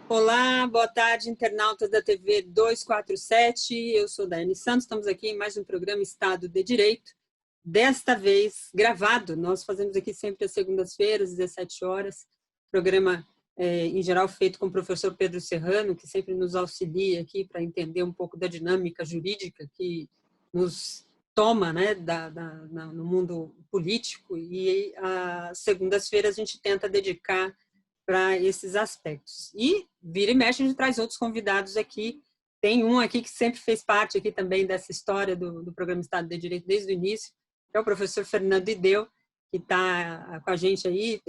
Olá, boa tarde, internautas da TV 247. Eu sou Daiane Santos, estamos aqui em mais um programa Estado de Direito, desta vez gravado. Nós fazemos aqui sempre às segundas-feiras, 17 horas, programa em geral feito com o professor Pedro Serrano, que sempre nos auxilia aqui para entender um pouco da dinâmica jurídica que nos toma, né, no mundo político, e às segundas-feiras a gente tenta dedicar para esses aspectos. E vira e mexe, a gente traz outros convidados aqui. Tem um aqui que sempre fez parte aqui também dessa história do programa Estado de Direito desde o início, que é o professor Fernando Ideu, que está com a gente aí.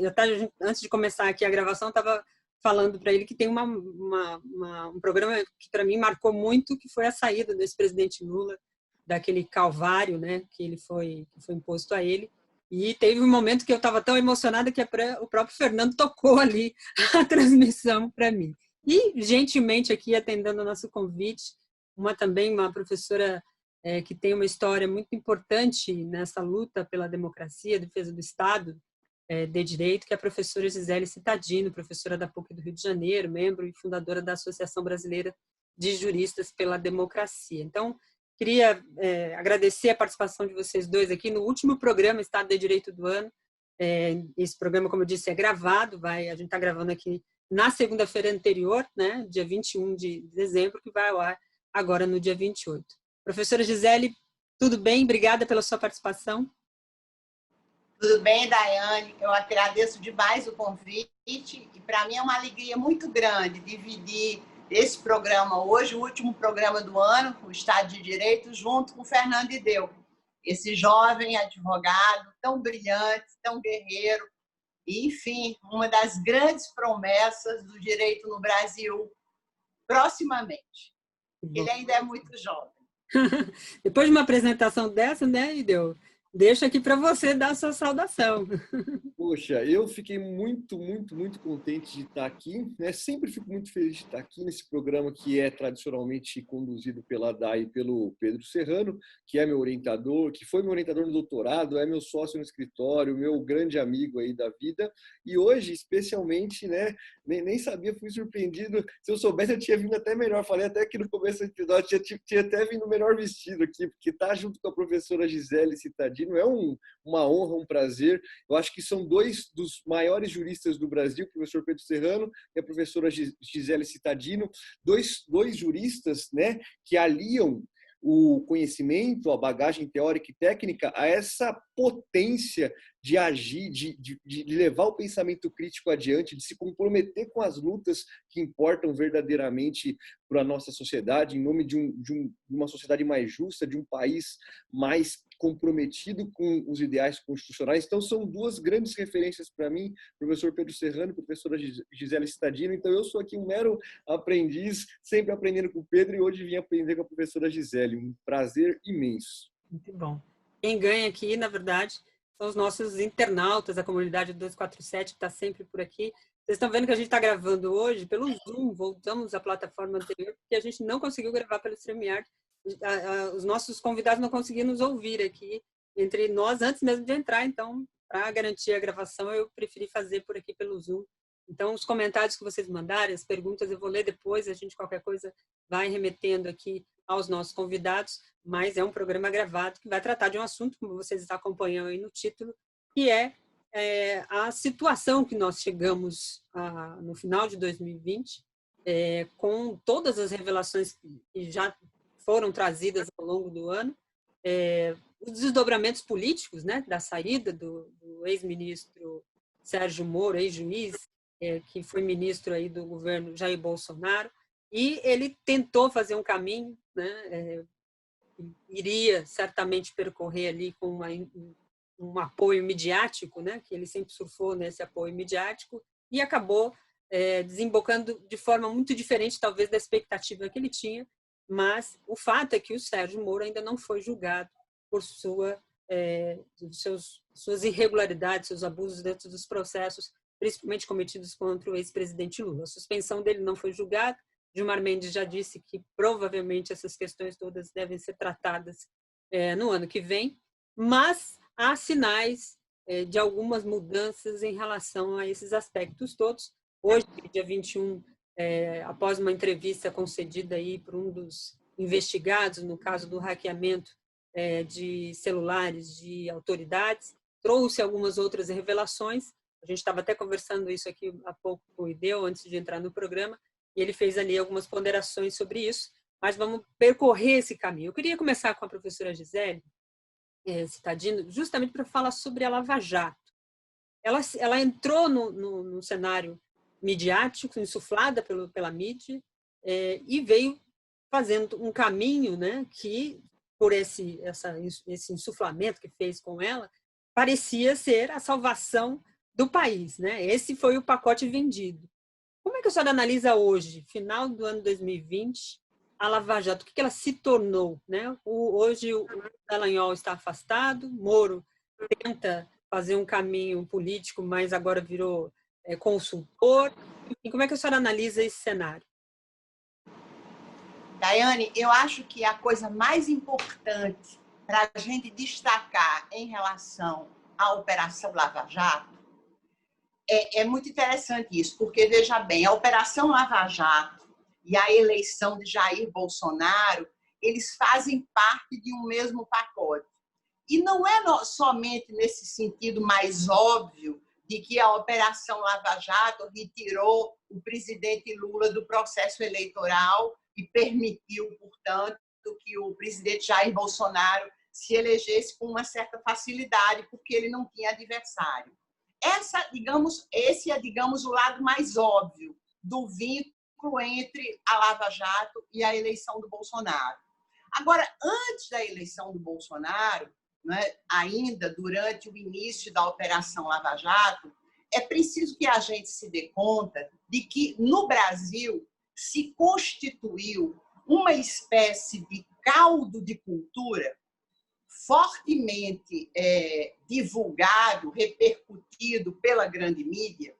Antes de começar aqui a gravação, estava falando para ele que tem um programa que para mim marcou muito, que foi a saída do ex-presidente Lula, daquele calvário, né, que foi imposto a ele. E teve um momento que eu estava tão emocionada que o próprio Fernando tocou ali a transmissão para mim. E, gentilmente, aqui atendendo o nosso convite, uma professora que tem uma história muito importante nessa luta pela democracia, defesa do Estado de Direito, que é a professora Gisele Cittadino, professora da PUC do Rio de Janeiro, membro e fundadora da Associação Brasileira de Juristas pela Democracia. Então, queria agradecer a participação de vocês dois aqui no último programa Estado de Direito do ano. Esse programa, como eu disse, é gravado, a gente está gravando aqui na segunda-feira anterior, né, dia 21 de dezembro, que vai ao ar agora no dia 28. Professora Gisele, tudo bem? Obrigada pela sua participação. Tudo bem, Daiane? Eu agradeço demais o convite e para mim é uma alegria muito grande dividir esse programa hoje, o último programa do ano, o Estado de Direito, junto com o Fernando Ideu, esse jovem advogado tão brilhante, tão guerreiro, e, enfim, uma das grandes promessas do direito no Brasil proximamente. Ele ainda é muito jovem. Depois de uma apresentação dessa, né, Ideu? Deixo aqui para você dar a sua saudação. Poxa, eu fiquei muito contente de estar aqui, né? Sempre fico muito feliz de estar aqui nesse programa que é tradicionalmente conduzido pela Dai e pelo Pedro Serrano, que é meu orientador, que foi meu orientador no doutorado, é meu sócio no escritório, meu grande amigo aí da vida. E hoje, especialmente, né? Nem sabia, fui surpreendido. Se eu soubesse, eu tinha vindo até melhor. Falei até que no começo do episódio, tinha até vindo melhor vestido aqui, porque estar junto com a professora Gisele Cittadino é uma honra, um prazer. Eu acho que são dois dos maiores juristas do Brasil, o professor Pedro Serrano e a professora Gisele Cittadino, dois juristas, né, que aliam o conhecimento, a bagagem teórica e técnica a essa potência de agir, de levar o pensamento crítico adiante, de se comprometer com as lutas que importam verdadeiramente para a nossa sociedade, em nome de uma sociedade mais justa, de um país mais comprometido com os ideais constitucionais. Então, são duas grandes referências para mim, professor Pedro Serrano e professora Gisele Cittadino. Então, eu sou aqui um mero aprendiz, sempre aprendendo com o Pedro, e hoje vim aprender com a professora Gisele. Um prazer imenso. Muito bom. Quem ganha aqui, na verdade, são os nossos internautas, a comunidade 247, que está sempre por aqui. Vocês estão vendo que a gente está gravando hoje pelo Zoom, voltamos à plataforma anterior, porque a gente não conseguiu gravar pelo StreamYard. Os nossos convidados não conseguiram nos ouvir aqui entre nós antes mesmo de entrar, então, para garantir a gravação, eu preferi fazer por aqui pelo Zoom. Então, os comentários que vocês mandarem, as perguntas, eu vou ler depois, a gente, qualquer coisa, vai remetendo aqui aos nossos convidados, mas é um programa gravado que vai tratar de um assunto, como vocês acompanham aí no título, que é a situação que nós chegamos no final de 2020, com todas as revelações que já foram trazidas ao longo do ano, os desdobramentos políticos, né, da saída do ex-ministro Sérgio Moro, ex-juiz, que foi ministro aí do governo Jair Bolsonaro, e ele tentou fazer um caminho, né, iria certamente percorrer ali com um apoio midiático, né, que ele sempre surfou nesse apoio midiático, e acabou desembocando de forma muito diferente, talvez, da expectativa que ele tinha, mas o fato é que o Sérgio Moro ainda não foi julgado por suas irregularidades, seus abusos dentro dos processos, principalmente cometidos contra o ex-presidente Lula. A suspensão dele não foi julgada. Gilmar Mendes já disse que provavelmente essas questões todas devem ser tratadas no ano que vem, mas há sinais de algumas mudanças em relação a esses aspectos todos. Hoje, dia 21, após uma entrevista concedida aí por um dos investigados no caso do hackeamento de celulares de autoridades, trouxe algumas outras revelações. A gente estava até conversando isso aqui há pouco com o Ideu, antes de entrar no programa, e ele fez ali algumas ponderações sobre isso, mas vamos percorrer esse caminho. Eu queria começar com a professora Gisele Cittadino, justamente para falar sobre a Lava Jato. Ela entrou no cenário midiático, insuflada pela mídia, e veio fazendo um caminho, né, que, por esse insuflamento que fez com ela, parecia ser a salvação do país, né? Esse foi o pacote vendido. Como é que a senhora analisa hoje, final do ano 2020, a Lava Jato? O que ela se tornou, né? Hoje o Dallagnol está afastado, Moro tenta fazer um caminho político, mas agora virou consultor. E como é que a senhora analisa esse cenário? Daiane, eu acho que a coisa mais importante para a gente destacar em relação à Operação Lava Jato é muito interessante isso, porque, veja bem, a Operação Lava Jato e a eleição de Jair Bolsonaro, eles fazem parte de um mesmo pacote. E não é somente nesse sentido mais óbvio de que a Operação Lava Jato retirou o presidente Lula do processo eleitoral e permitiu, portanto, que o presidente Jair Bolsonaro se elegesse com uma certa facilidade, porque ele não tinha adversário. Esse é, digamos, o lado mais óbvio do vínculo entre a Lava Jato e a eleição do Bolsonaro. Agora, antes da eleição do Bolsonaro, né, ainda durante o início da Operação Lava Jato, é preciso que a gente se dê conta de que, no Brasil, se constituiu uma espécie de caldo de cultura fortemente divulgado, repercutido pela grande mídia,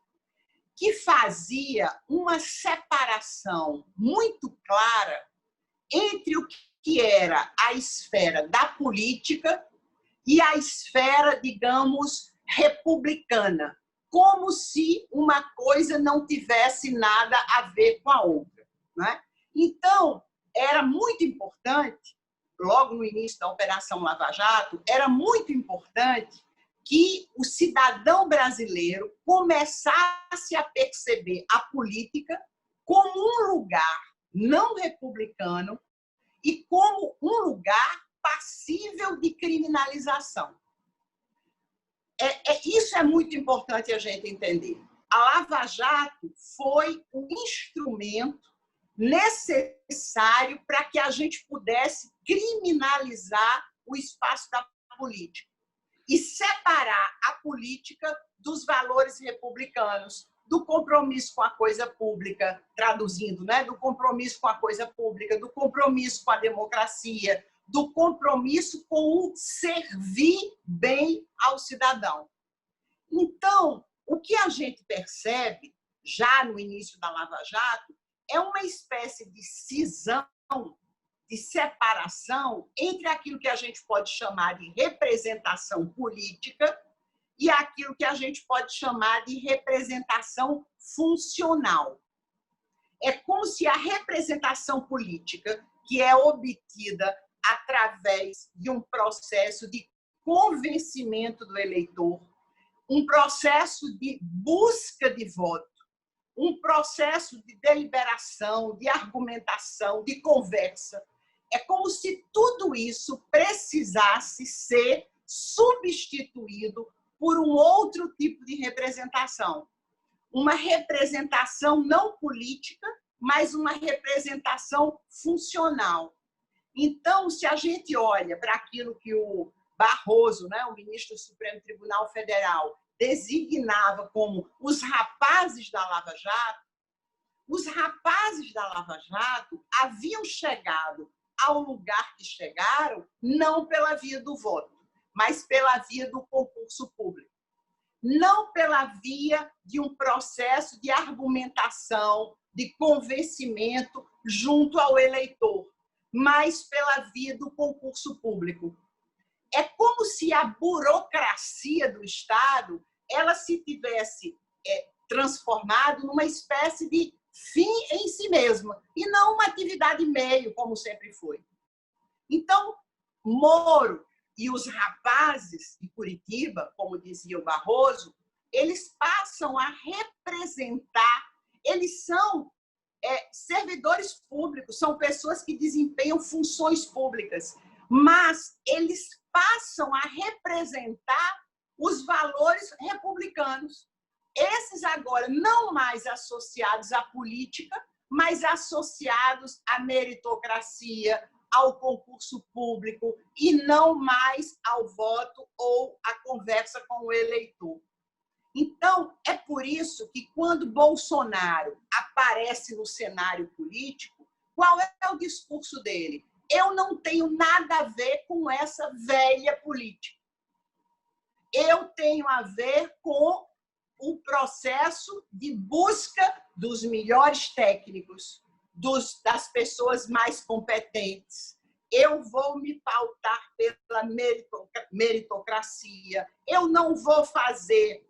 que fazia uma separação muito clara entre o que era a esfera da política e a esfera, digamos, republicana, como se uma coisa não tivesse nada a ver com a outra, né? Então, era muito importante, logo no início da Operação Lava Jato, era muito importante que o cidadão brasileiro começasse a perceber a política como um lugar não republicano e como um lugar passível de criminalização. Isso é muito importante a gente entender. A Lava Jato foi um instrumento necessário para que a gente pudesse criminalizar o espaço da política e separar a política dos valores republicanos, do compromisso com a coisa pública, traduzindo, né? Do compromisso com a coisa pública, do compromisso com a democracia, do compromisso com o servir bem ao cidadão. Então, o que a gente percebe, já no início da Lava Jato, é uma espécie de cisão, de separação entre aquilo que a gente pode chamar de representação política e aquilo que a gente pode chamar de representação funcional. É como se a representação política, que é obtida através de um processo de convencimento do eleitor, um processo de busca de voto, um processo de deliberação, de argumentação, de conversa. É como se tudo isso precisasse ser substituído por um outro tipo de representação. Uma representação não política, mas uma representação funcional. Então, se a gente olha para aquilo que o Barroso, né, o ministro do Supremo Tribunal Federal, designava como os rapazes da Lava Jato, os rapazes da Lava Jato haviam chegado ao lugar que chegaram não pela via do voto, mas pela via do concurso público. Não pela via de um processo de argumentação, de convencimento junto ao eleitor, mas pela via do concurso público. É como se a burocracia do Estado ela se tivesse transformado numa espécie de fim em si mesma, e não uma atividade meio, como sempre foi. Então, Moro e os rapazes de Curitiba, como dizia o Barroso, eles passam a representar, eles são servidores públicos, são pessoas que desempenham funções públicas, mas eles passam a representar os valores republicanos. Esses agora não mais associados à política, mas associados à meritocracia, ao concurso público e não mais ao voto ou à conversa com o eleitor. Então, é por isso que quando Bolsonaro aparece no cenário político, qual é o discurso dele? Eu não tenho nada a ver com essa velha política. Eu tenho a ver com o processo de busca dos melhores técnicos, das pessoas mais competentes. Eu vou me pautar pela meritocracia. Eu não vou fazer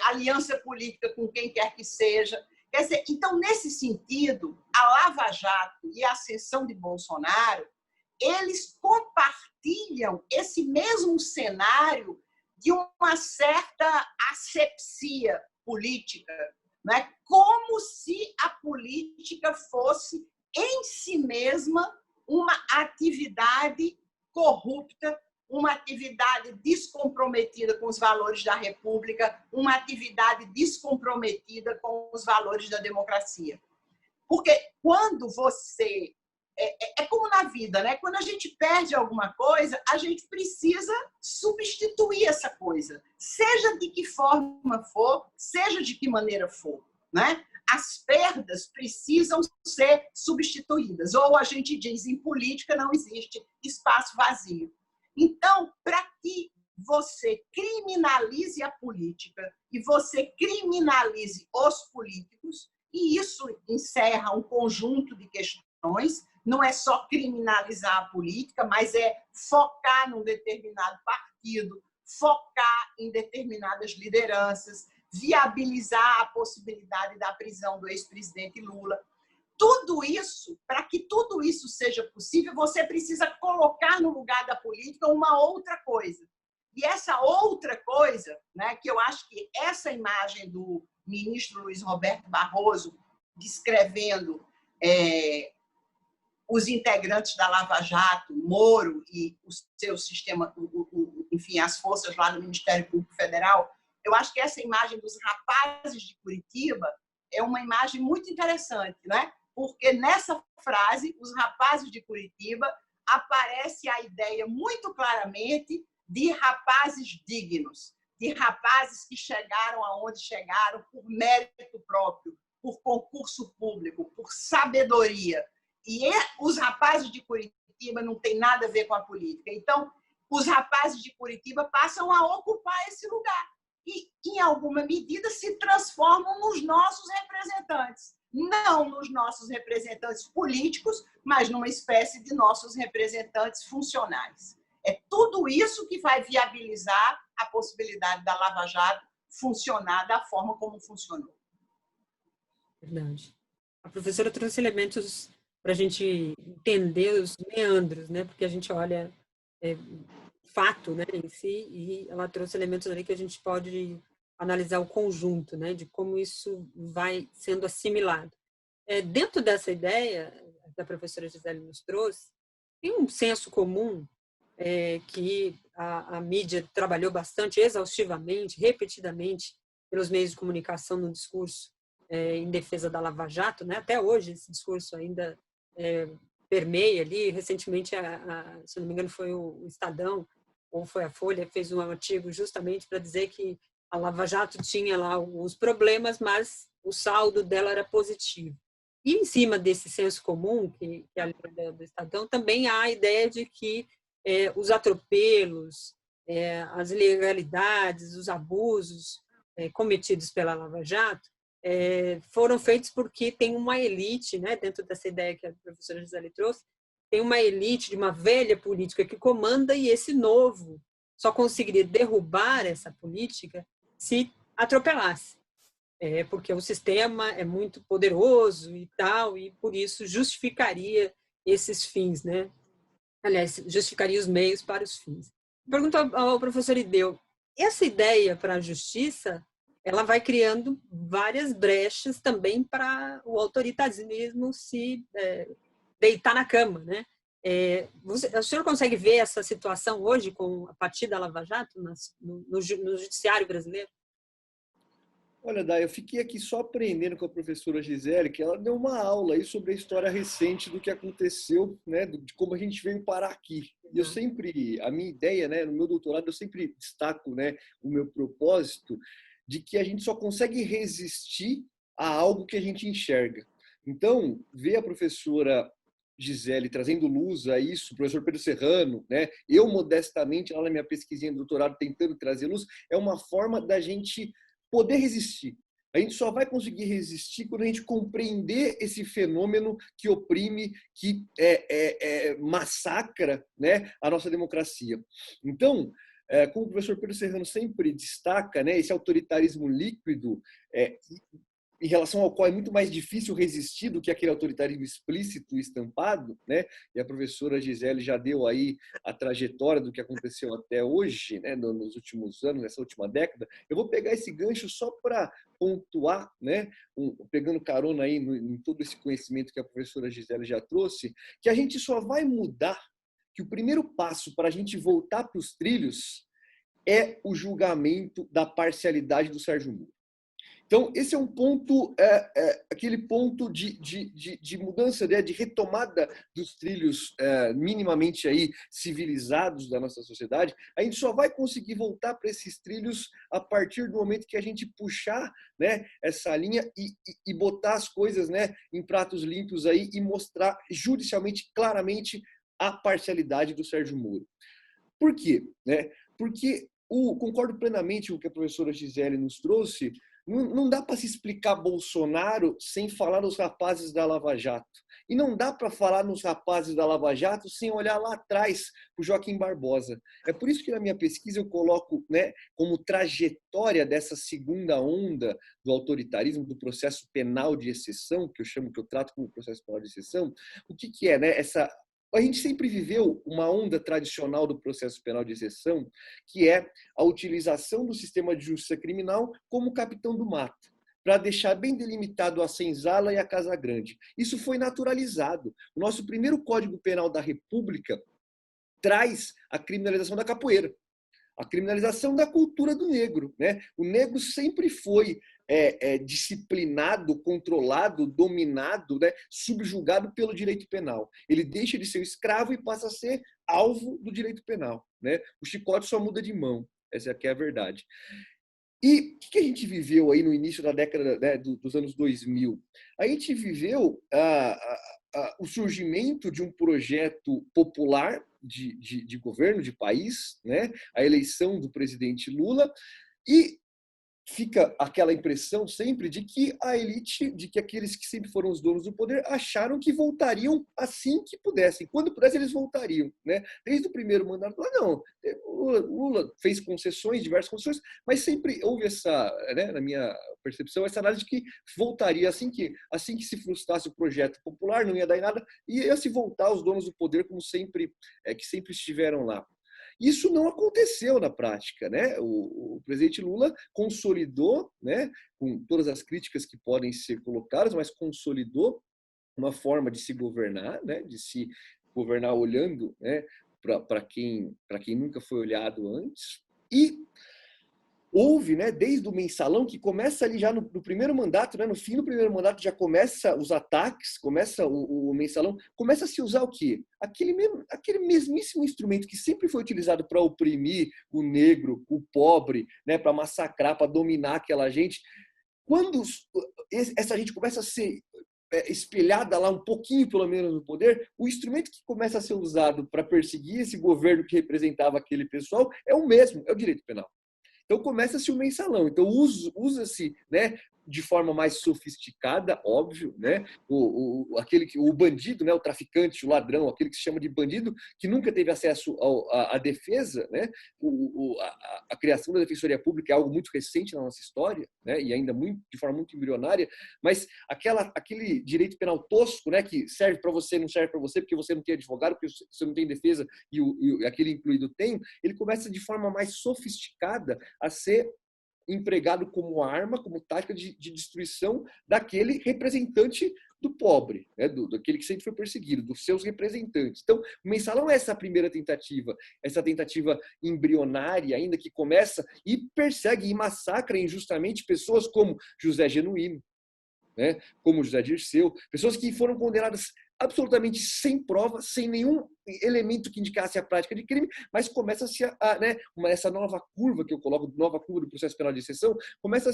aliança política com quem quer que seja. Quer dizer, então, nesse sentido, a Lava Jato e a ascensão de Bolsonaro, eles compartilham esse mesmo cenário de uma certa asepsia política, né? Como se a política fosse, em si mesma, uma atividade corrupta, uma atividade descomprometida com os valores da República, uma atividade descomprometida com os valores da democracia. Porque quando você... É como na vida, né? Quando a gente perde alguma coisa, a gente precisa substituir essa coisa, seja de que forma for, seja de que maneira for, né? As perdas precisam ser substituídas. Ou a gente diz, em política não existe espaço vazio. Então, para que você criminalize a política e você criminalize os políticos, e isso encerra um conjunto de questões, não é só criminalizar a política, mas é focar num determinado partido, focar em determinadas lideranças, viabilizar a possibilidade da prisão do ex-presidente Lula. Tudo isso, para que tudo isso seja possível, você precisa colocar no lugar da política uma outra coisa. E essa outra coisa, né, que eu acho que essa imagem do ministro Luiz Roberto Barroso descrevendo os integrantes da Lava Jato, Moro e o seu sistema, enfim, as forças lá do Ministério Público Federal, eu acho que essa imagem dos rapazes de Curitiba é uma imagem muito interessante, né? Porque nessa frase, os rapazes de Curitiba, aparece a ideia muito claramente de rapazes dignos, de rapazes que chegaram aonde chegaram por mérito próprio, por concurso público, por sabedoria. E os rapazes de Curitiba não têm nada a ver com a política. Então, os rapazes de Curitiba passam a ocupar esse lugar e, em alguma medida, se transformam nos nossos representantes. Não nos nossos representantes políticos, mas numa espécie de nossos representantes funcionais. É tudo isso que vai viabilizar a possibilidade da Lava Jato funcionar da forma como funcionou. Verdade. A professora trouxe elementos para a gente entender os meandros, né? Porque a gente olha fato, né, em si, e ela trouxe elementos ali que a gente pode analisar o conjunto, né, de como isso vai sendo assimilado. Dentro dessa ideia que a professora Gisele nos trouxe, tem um senso comum que a mídia trabalhou bastante, exaustivamente, repetidamente, pelos meios de comunicação no discurso em defesa da Lava Jato, né? Até hoje esse discurso ainda permeia ali. Recentemente, se não me engano, foi o Estadão, ou foi a Folha, fez um artigo justamente para dizer que a Lava Jato tinha lá alguns problemas, mas o saldo dela era positivo. E em cima desse senso comum, que é a linha do Estadão, também há a ideia de que os atropelos, as ilegalidades, os abusos cometidos pela Lava Jato foram feitos porque tem uma elite, né, dentro dessa ideia que a professora Gisele trouxe, tem uma elite de uma velha política que comanda, e esse novo só conseguiria derrubar essa política se atropelasse. porque o sistema é muito poderoso e tal, e por isso justificaria esses fins, né? Aliás, justificaria os meios para os fins. Pergunto ao professor Ideu, essa ideia para a justiça, ela vai criando várias brechas também para o autoritarismo se deitar na cama, né? O senhor consegue ver essa situação hoje a partir da Lava Jato no judiciário brasileiro? Olha, Day, eu fiquei aqui só aprendendo com a professora Gisele, que ela deu uma aula aí sobre a história recente do que aconteceu, né, de como a gente veio parar aqui. E eu sempre, a minha ideia, né, no meu doutorado, eu sempre destaco, né, o meu propósito de que a gente só consegue resistir a algo que a gente enxerga. Então, ver a professora Gisele trazendo luz a isso, o professor Pedro Serrano, né, eu modestamente, lá na minha pesquisinha de doutorado, tentando trazer luz, é uma forma da gente poder resistir. A gente só vai conseguir resistir quando a gente compreender esse fenômeno que oprime, que massacra, né, a nossa democracia. Então, como o professor Pedro Serrano sempre destaca, né, esse autoritarismo líquido, em relação ao qual é muito mais difícil resistir do que aquele autoritarismo explícito e estampado, né? E a professora Gisele já deu aí a trajetória do que aconteceu até hoje, né? Nos últimos anos, nessa última década. Eu vou pegar esse gancho só para pontuar, né? Pegando carona aí em todo esse conhecimento que a professora Gisele já trouxe, que a gente só vai mudar, que o primeiro passo para a gente voltar para os trilhos é o julgamento da parcialidade do Sérgio Moro. Então, esse é um ponto, aquele ponto de mudança, né, de retomada dos trilhos minimamente aí civilizados da nossa sociedade. A gente só vai conseguir voltar para esses trilhos a partir do momento que a gente puxar, né, essa linha e botar as coisas, né, em pratos limpos aí e mostrar judicialmente, claramente, a parcialidade do Sérgio Moro. Por quê? Né? Porque concordo plenamente com o que a professora Gisele nos trouxe. Não dá para se explicar Bolsonaro sem falar nos rapazes da Lava Jato. E não dá para falar nos rapazes da Lava Jato sem olhar lá atrás para o Joaquim Barbosa. É por isso que na minha pesquisa eu coloco, né, como trajetória dessa segunda onda do autoritarismo, do processo penal de exceção, que eu trato como processo penal de exceção. O que é, né, a gente sempre viveu uma onda tradicional do processo penal de exceção, que é a utilização do sistema de justiça criminal como capitão do mato, para deixar bem delimitado a senzala e a casa grande. Isso foi naturalizado. O nosso primeiro Código Penal da República traz a criminalização da capoeira, a criminalização da cultura do negro, né? O negro sempre foi disciplinado, controlado, dominado, né? Subjugado pelo direito penal. Ele deixa de ser escravo e passa a ser alvo do direito penal, né? O chicote só muda de mão. Essa aqui é a verdade. E o que a gente viveu aí no início da década, né, dos anos 2000? A gente viveu o surgimento de um projeto popular de governo, de país, né? A eleição do presidente Lula, e fica aquela impressão sempre de que a elite, de que aqueles que sempre foram os donos do poder, acharam que voltariam assim que pudessem. Quando pudessem, eles voltariam, né? Desde o primeiro mandato, não, Lula fez concessões, diversas concessões, mas sempre houve essa, né, na minha percepção, essa análise de que voltaria assim que se frustrasse o projeto popular, não ia dar em nada, e ia se voltar os donos do poder como sempre, que sempre estiveram lá. Isso não aconteceu na prática, né? O presidente Lula consolidou, né, com todas as críticas que podem ser colocadas, mas consolidou uma forma de se governar, né, de se governar olhando, né, para quem nunca foi olhado antes. E houve, né, desde o mensalão, que começa ali já no primeiro mandato, né, no fim do primeiro mandato já começa os ataques, começa o mensalão, começa a se usar o quê? Aquele mesmíssimo instrumento que sempre foi utilizado para oprimir o negro, o pobre, né, para massacrar, para dominar aquela gente. Quando essa gente começa a ser espelhada lá um pouquinho, pelo menos, no poder, o instrumento que começa a ser usado para perseguir esse governo que representava aquele pessoal é o mesmo, é o direito penal. Então começa-se o mensalão. Então usa-se, né, de forma mais sofisticada, óbvio, né? O bandido, né? O traficante, o ladrão, aquele que se chama de bandido, que nunca teve acesso à defesa, né? A criação da Defensoria Pública é algo muito recente na nossa história, né? E ainda de forma muito embrionária, mas aquele direito penal tosco, né? Que serve para você, não serve para você, porque você não tem advogado, porque você não tem defesa e aquele incluído tem, ele começa de forma mais sofisticada a ser empregado como arma, como tática de destruição daquele representante do pobre, né? Daquele que sempre foi perseguido, dos seus representantes. Então, o mensalão é essa primeira tentativa, essa tentativa embrionária ainda, que começa e persegue e massacra injustamente pessoas como José Genuíno, né? Como José Dirceu, pessoas que foram condenadas absolutamente sem prova, sem nenhum elemento que indicasse a prática de crime, mas começa-se né, essa nova curva que eu coloco, nova curva do processo penal de exceção, começa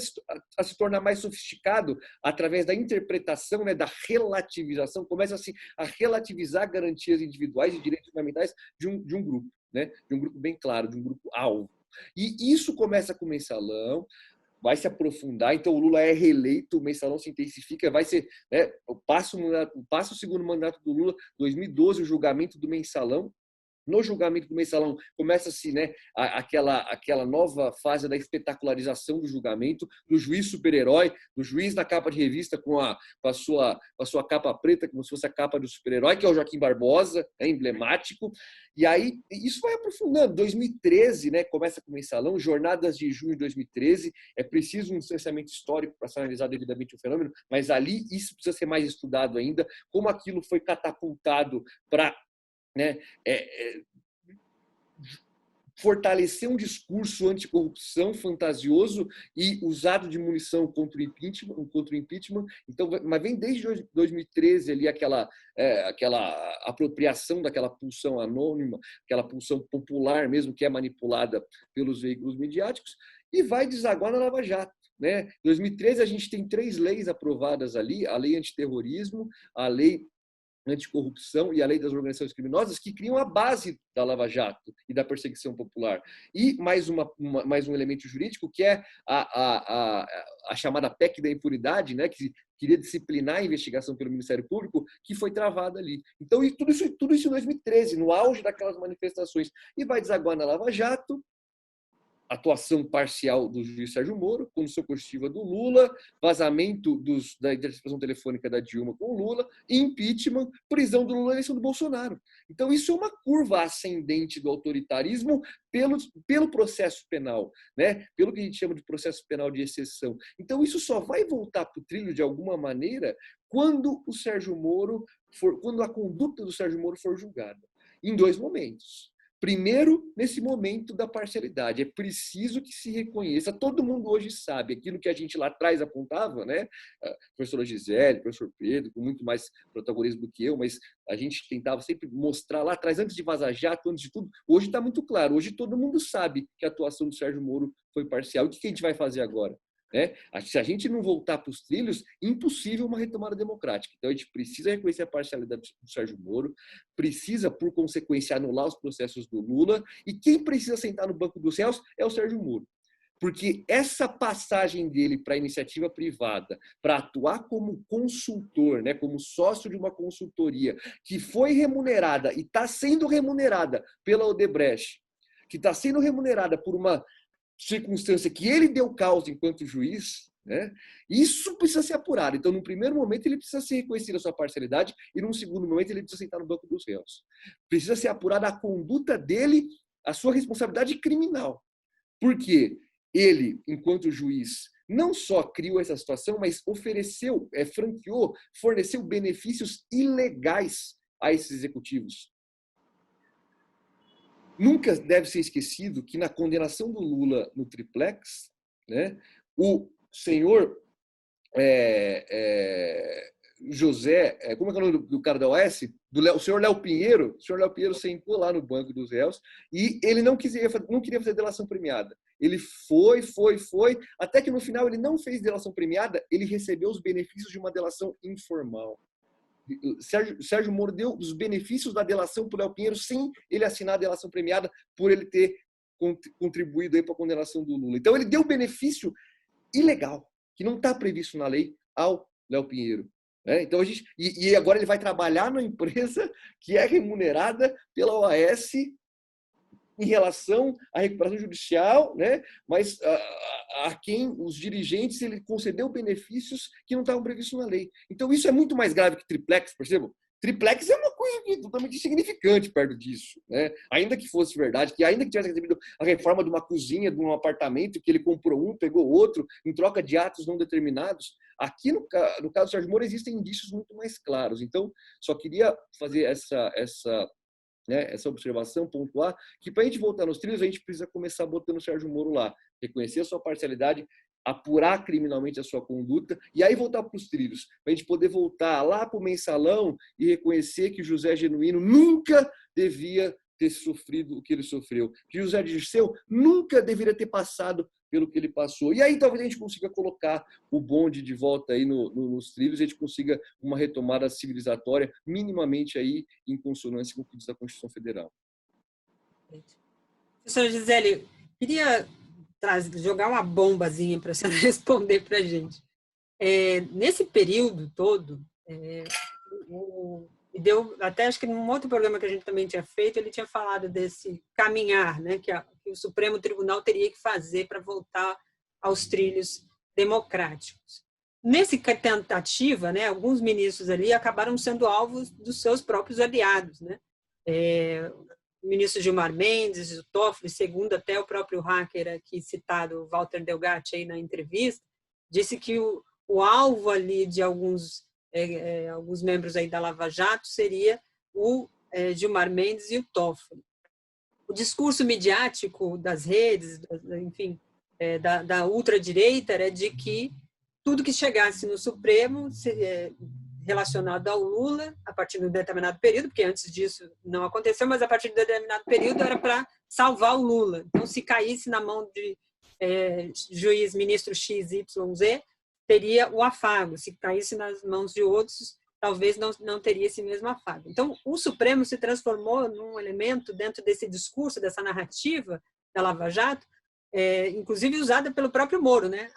a se tornar mais sofisticado através da interpretação, né, da relativização, começa-se a relativizar garantias individuais e direitos fundamentais de um grupo, né, de um grupo bem claro, de um grupo alvo. E isso começa com o mensalão, vai se aprofundar, então o Lula é reeleito, o mensalão se intensifica, vai ser, né, passa o segundo mandato do Lula, 2012, o julgamento do mensalão. No julgamento do mensalão começa-se, né, aquela nova fase da espetacularização do julgamento, do juiz super-herói, do juiz na capa de revista com a sua capa preta, como se fosse a capa do super-herói, que é o Joaquim Barbosa, é emblemático. E aí isso vai aprofundando. 2013, né, começa com o mensalão, jornadas de junho de 2013. É preciso um distanciamento histórico para se analisar devidamente o fenômeno, mas ali isso precisa ser mais estudado ainda, como aquilo foi catapultado para, né, fortalecer um discurso anticorrupção fantasioso e usado de munição contra o impeachment. Então, mas vem desde 2013 ali aquela apropriação daquela pulsão anônima, aquela pulsão popular mesmo, que é manipulada pelos veículos midiáticos, e vai desaguar na Lava Jato. Né? Em 2013, a gente tem 3 leis aprovadas ali, a lei antiterrorismo, a lei anticorrupção e a lei das organizações criminosas, que criam a base da Lava Jato e da perseguição popular. E mais um elemento jurídico, que é a chamada PEC da impunidade, né, que queria disciplinar a investigação pelo Ministério Público, que foi travada ali. Então, tudo isso em 2013, no auge daquelas manifestações. E vai desaguar na Lava Jato, atuação parcial do juiz Sérgio Moro, condução coercitiva do Lula, vazamento da interceptação telefônica da Dilma com o Lula, impeachment, prisão do Lula e eleição do Bolsonaro. Então, isso é uma curva ascendente do autoritarismo pelo processo penal, né? Pelo que a gente chama de processo penal de exceção. Então, isso só vai voltar para o trilho de alguma maneira quando quando a conduta do Sérgio Moro for julgada, em 2 momentos. Primeiro, nesse momento da parcialidade, é preciso que se reconheça, todo mundo hoje sabe, aquilo que a gente lá atrás apontava, né? A professora Gisele, professor Pedro, com muito mais protagonismo do que eu, mas a gente tentava sempre mostrar lá atrás, antes de Vaza Jato, antes de tudo, hoje está muito claro, hoje todo mundo sabe que a atuação do Sérgio Moro foi parcial. O que a gente vai fazer agora? Né? Se a gente não voltar para os trilhos, impossível uma retomada democrática. Então, a gente precisa reconhecer a parcialidade do Sérgio Moro, precisa, por consequência, anular os processos do Lula, e quem precisa sentar no banco dos réus é o Sérgio Moro. Porque essa passagem dele para a iniciativa privada, para atuar como consultor, né, como sócio de uma consultoria, que foi remunerada e está sendo remunerada pela Odebrecht, que está sendo remunerada por uma circunstância que ele deu causa enquanto juiz, né? Isso precisa ser apurado. Então, no primeiro momento, ele precisa ser reconhecido a sua parcialidade e, num segundo momento, ele precisa sentar no banco dos réus. Precisa ser apurada a conduta dele, a sua responsabilidade criminal. Porque ele, enquanto juiz, não só criou essa situação, mas ofereceu, franqueou, forneceu benefícios ilegais a esses executivos. Nunca deve ser esquecido que na condenação do Lula no triplex, né, o senhor José, como é que é o nome do cara da OAS? O senhor Léo Pinheiro, sentou lá no banco dos réus e ele não queria fazer delação premiada. Ele foi, até que no final ele não fez delação premiada, ele recebeu os benefícios de uma delação informal. Sérgio Moro deu os benefícios da delação para o Léo Pinheiro sem ele assinar a delação premiada por ele ter contribuído para a condenação do Lula. Então, ele deu benefício ilegal. que não está previsto na lei ao Léo Pinheiro. Então, e agora ele vai trabalhar na empresa que é remunerada pela OAS em relação à recuperação judicial, né? Mas a quem os dirigentes ele concedeu benefícios que não estavam previstos na lei. Então, isso é muito mais grave que triplex, percebam? Triplex é uma coisa totalmente insignificante perto disso, né? Ainda que fosse verdade, que ainda que tivesse recebido a reforma de uma cozinha, de um apartamento, que ele comprou um, pegou outro, em troca de atos não determinados, aqui no caso do Sérgio Moro existem indícios muito mais claros. Então, só queria fazer essa observação, pontuar, que para a gente voltar nos trilhos, a gente precisa começar botando o Sérgio Moro lá, reconhecer a sua parcialidade, apurar criminalmente a sua conduta e aí voltar para os trilhos, para a gente poder voltar lá para o mensalão e reconhecer que José Genuíno nunca devia ter sofrido o que ele sofreu, que José Dirceu nunca deveria ter passado pelo que ele passou. E aí talvez a gente consiga colocar o bonde de volta aí nos trilhos, a gente consiga uma retomada civilizatória minimamente aí em consonância com o que diz a Constituição Federal. Professora Gisele, queria jogar uma bombazinha para você responder para a gente. Nesse período todo, até acho que num outro programa que a gente também tinha feito, ele tinha falado desse caminhar, né, que o Supremo Tribunal teria que fazer para voltar aos trilhos democráticos. Nessa tentativa, né, alguns ministros ali acabaram sendo alvos dos seus próprios aliados, né? O ministro Gilmar Mendes, o Toffoli, segundo até o próprio hacker aqui citado, Walter Delgatti, aí na entrevista, disse que o alvo ali de alguns membros aí da Lava Jato seria o Gilmar Mendes e o Toffoli. O discurso midiático das redes, enfim, da ultradireita era de que tudo que chegasse no Supremo relacionado ao Lula, a partir de um determinado período, porque antes disso não aconteceu, mas a partir de um determinado período era para salvar o Lula. Então, se caísse na mão de juiz, ministro XYZ, teria o afago. Se caísse nas mãos de outros, talvez não teria esse mesmo afago. Então, o Supremo se transformou num elemento dentro desse discurso, dessa narrativa da Lava Jato, inclusive usada pelo próprio Moro, né?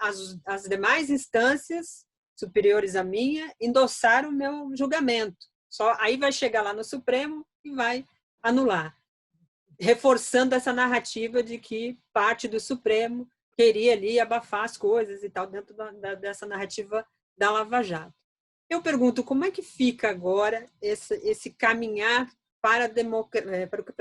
As demais instâncias superiores à minha endossaram o meu julgamento. Só aí vai chegar lá no Supremo e vai anular, reforçando essa narrativa de que parte do Supremo queria ali abafar as coisas e tal, dentro dessa narrativa da Lava Jato. Eu pergunto, como é que fica agora esse caminhar para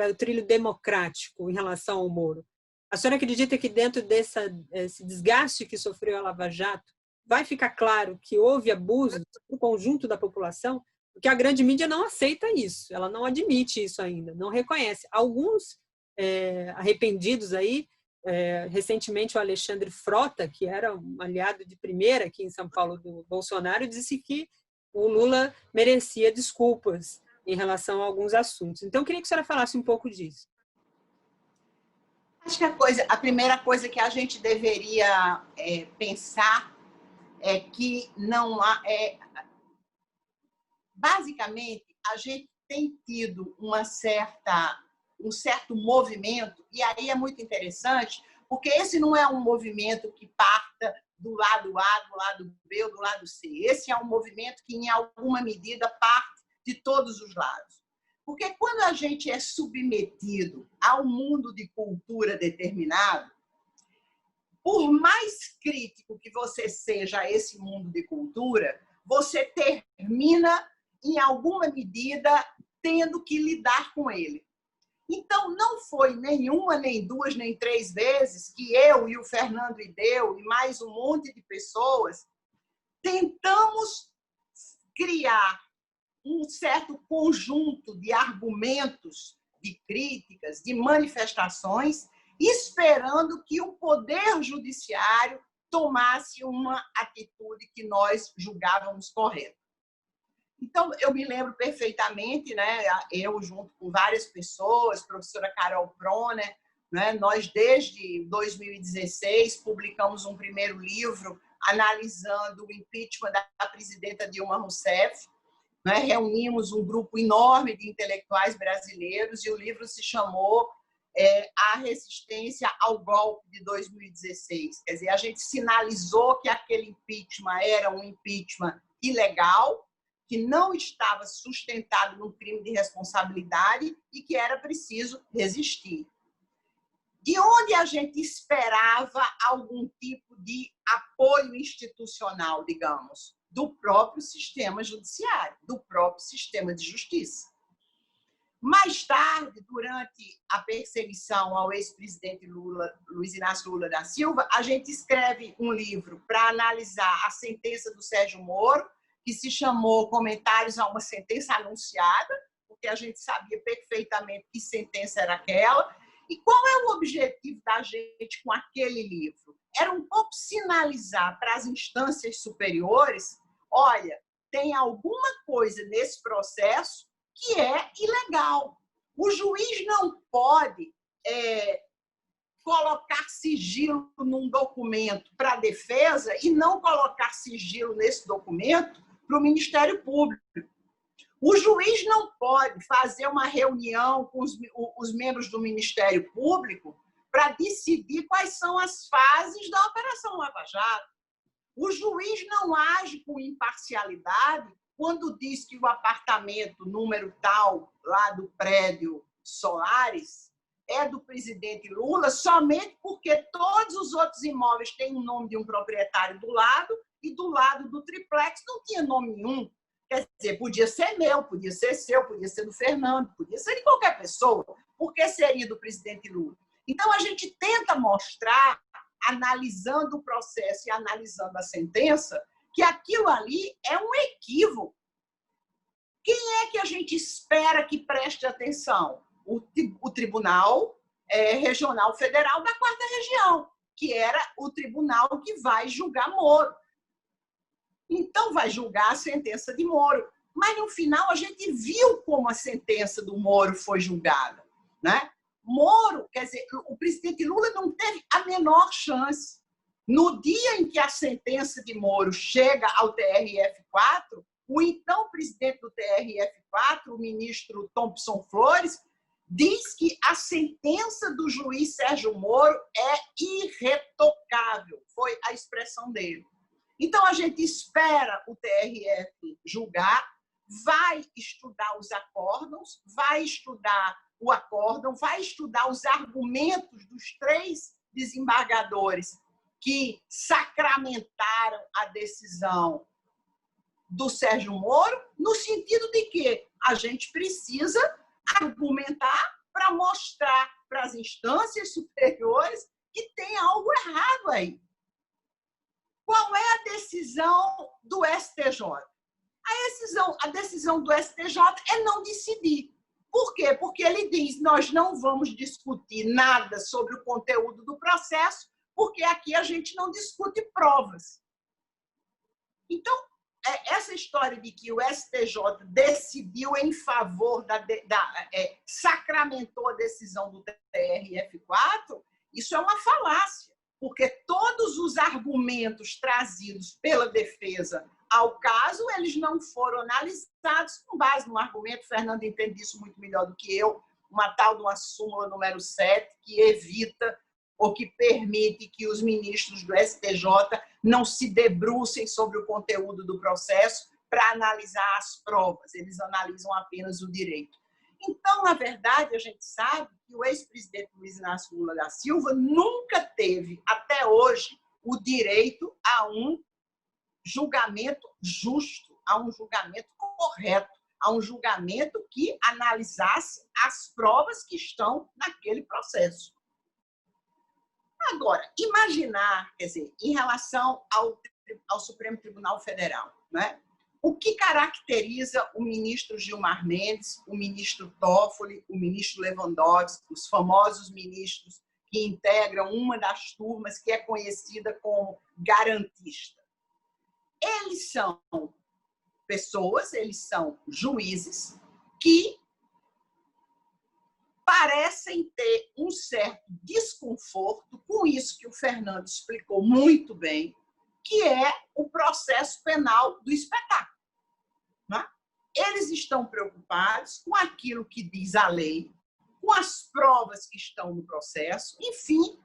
o trilho democrático em relação ao Moro? A senhora acredita que dentro desse desgaste que sofreu a Lava Jato, vai ficar claro que houve abusos no conjunto da população? Porque a grande mídia não aceita isso, ela não admite isso ainda, não reconhece. Alguns arrependidos aí, recentemente o Alexandre Frota, que era um aliado de primeira aqui em São Paulo do Bolsonaro, disse que o Lula merecia desculpas em relação a alguns assuntos. Então, eu queria que a senhora falasse um pouco disso. Acho que a primeira coisa que a gente deveria pensar é que não há... basicamente, a gente tem tido um certo movimento, e aí é muito interessante, porque esse não é um movimento que parta do lado A, do lado B ou do lado C. Esse é um movimento que, em alguma medida, parte de todos os lados. Porque quando a gente é submetido a um mundo de cultura determinado, por mais crítico que você seja a esse mundo de cultura, você termina, em alguma medida, tendo que lidar com ele. Então, não foi nenhuma, nem duas, nem três vezes que eu e o Fernando Ideu e mais um monte de pessoas tentamos criar um certo conjunto de argumentos, de críticas, de manifestações, esperando que o Poder Judiciário tomasse uma atitude que nós julgávamos correta. Então, eu me lembro perfeitamente, né? Eu, junto com várias pessoas, professora Carol Proner, né? Nós, desde 2016, publicamos um primeiro livro analisando o impeachment da presidenta Dilma Rousseff. Né? Reunimos um grupo enorme de intelectuais brasileiros e o livro se chamou a resistência ao golpe de 2016. Quer dizer, a gente sinalizou que aquele impeachment era um impeachment ilegal, que não estava sustentado num crime de responsabilidade e que era preciso resistir. De onde a gente esperava algum tipo de apoio institucional, digamos, do próprio sistema judiciário, do próprio sistema de justiça. Mais tarde, durante a perseguição ao ex-presidente Luiz Inácio Lula da Silva, a gente escreve um livro para analisar a sentença do Sérgio Moro, que se chamou Comentários a uma Sentença Anunciada, porque a gente sabia perfeitamente que sentença era aquela. E qual é o objetivo da gente com aquele livro? Era um pouco sinalizar para as instâncias superiores, olha, tem alguma coisa nesse processo que é ilegal. O juiz não pode colocar sigilo num documento para a defesa e não colocar sigilo nesse documento para o Ministério Público. O juiz não pode fazer uma reunião com os membros do Ministério Público para decidir quais são as fases da Operação Lava Jato. O juiz não age com imparcialidade quando diz que o apartamento número tal, lá do prédio Solares, é do presidente Lula somente porque todos os outros imóveis têm o nome de um proprietário do lado e do lado do triplex não tinha nome nenhum. Quer dizer, podia ser meu, podia ser seu, podia ser do Fernando, podia ser de qualquer pessoa. Por que seria do presidente Lula? Então, a gente tenta mostrar, analisando o processo e analisando a sentença, que aquilo ali é um equívoco. Quem é que a gente espera que preste atenção? O Tribunal Regional Federal da 4ª Região, que era o tribunal que vai julgar Moro. Então, vai julgar a sentença de Moro. Mas, no final, a gente viu como a sentença do Moro foi julgada, né? Moro, quer dizer, o presidente Lula não teve a menor chance. No dia em que a sentença de Moro chega ao TRF4, o então presidente do TRF4, o ministro Thompson Flores, diz que a sentença do juiz Sérgio Moro é irretocável. Foi a expressão dele. Então, a gente espera o TRF julgar, vai estudar os acórdãos, vai estudar o acórdão, vai estudar os argumentos dos 3 desembargadores que sacramentaram a decisão do Sérgio Moro, no sentido de que a gente precisa argumentar para mostrar para as instâncias superiores que tem algo errado aí. Qual é a decisão do STJ? A decisão do STJ é não decidir. Por quê? Porque ele diz, nós não vamos discutir nada sobre o conteúdo do processo, porque aqui a gente não discute provas. Então, essa história de que o STJ decidiu em favor, sacramentou a decisão do TRF4, isso é uma falácia, porque todos os argumentos trazidos pela defesa ao caso, eles não foram analisados com base no argumento, o Fernando entende isso muito melhor do que eu, uma tal de uma súmula número 7, que evita ou que permite que os ministros do STJ não se debrucem sobre o conteúdo do processo para analisar as provas, eles analisam apenas o direito. Então, na verdade, a gente sabe que o ex-presidente Luiz Inácio Lula da Silva nunca teve, até hoje, o direito a um julgamento justo, a um julgamento correto, a um julgamento que analisasse as provas que estão naquele processo. Agora, imaginar, quer dizer, em relação ao Supremo Tribunal Federal, né? O que caracteriza o ministro Gilmar Mendes, o ministro Toffoli, o ministro Lewandowski, os famosos ministros que integram uma das turmas que é conhecida como garantista? Eles são pessoas, eles são juízes que parecem ter um certo desconforto com isso que o Fernando explicou muito bem, que é o processo penal do espetáculo. Né? Eles estão preocupados com aquilo que diz a lei, com as provas que estão no processo. Enfim,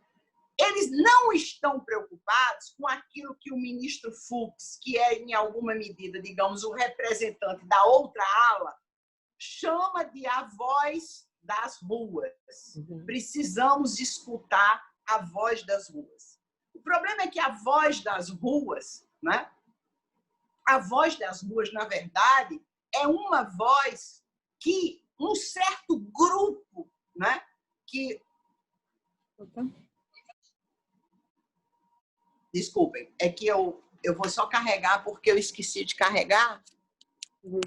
eles não estão preocupados com aquilo que o ministro Fux, que é, em alguma medida, digamos, o representante da outra ala, chama de a voz das ruas. Precisamos escutar a voz das ruas. O problema é que a voz das ruas, né? A voz das ruas, na verdade, é uma voz que um certo grupo, né? Que... Desculpem, é que eu vou só carregar porque eu esqueci de carregar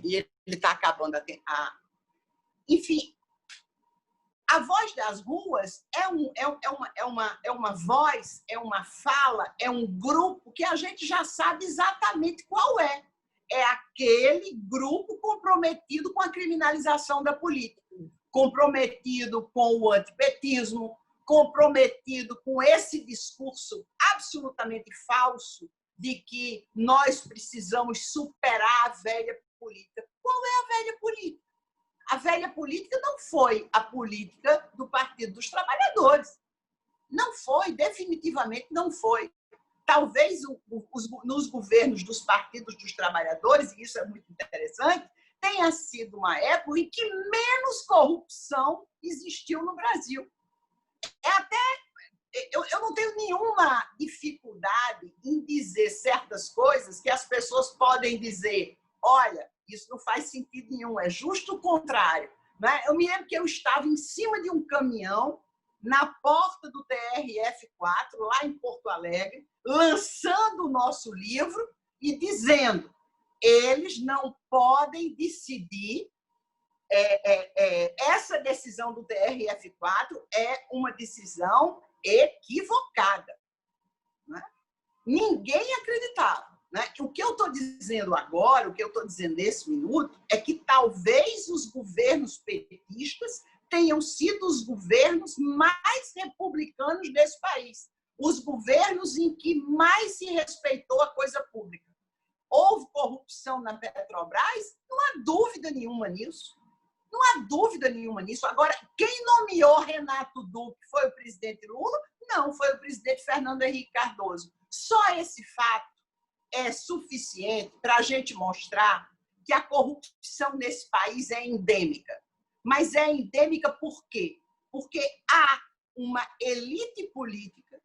e ele está acabando a... Enfim, a voz das ruas é uma voz, é uma fala, é um grupo que a gente já sabe exatamente qual é. É aquele grupo comprometido com a criminalização da política, comprometido com o antipetismo, comprometido com esse discurso absolutamente falso de que nós precisamos superar a velha política. Qual é a velha política? A velha política não foi a política do Partido dos Trabalhadores. Não foi, definitivamente não foi. Talvez nos governos dos partidos dos trabalhadores, e isso é muito interessante, tenha sido uma época em que menos corrupção existiu no Brasil. Eu não tenho nenhuma dificuldade em dizer certas coisas que as pessoas podem dizer, olha, isso não faz sentido nenhum, é justo o contrário. Né? Eu me lembro que eu estava em cima de um caminhão, na porta do TRF4, lá em Porto Alegre, lançando o nosso livro e dizendo, eles não podem decidir, essa decisão do TRF4 é uma decisão equivocada. Né? Ninguém acreditava. Né? O que eu estou dizendo agora, o que eu estou dizendo nesse minuto, é que talvez os governos petistas tenham sido os governos mais republicanos desse país, os governos em que mais se respeitou a coisa pública. Houve corrupção na Petrobras? Não há dúvida nenhuma nisso. Não há dúvida nenhuma nisso. Agora, quem nomeou Renato Duque foi o presidente Lula? Não, foi o presidente Fernando Henrique Cardoso. Só esse fato é suficiente para a gente mostrar que a corrupção nesse país é endêmica. Mas é endêmica por quê? Porque há uma elite política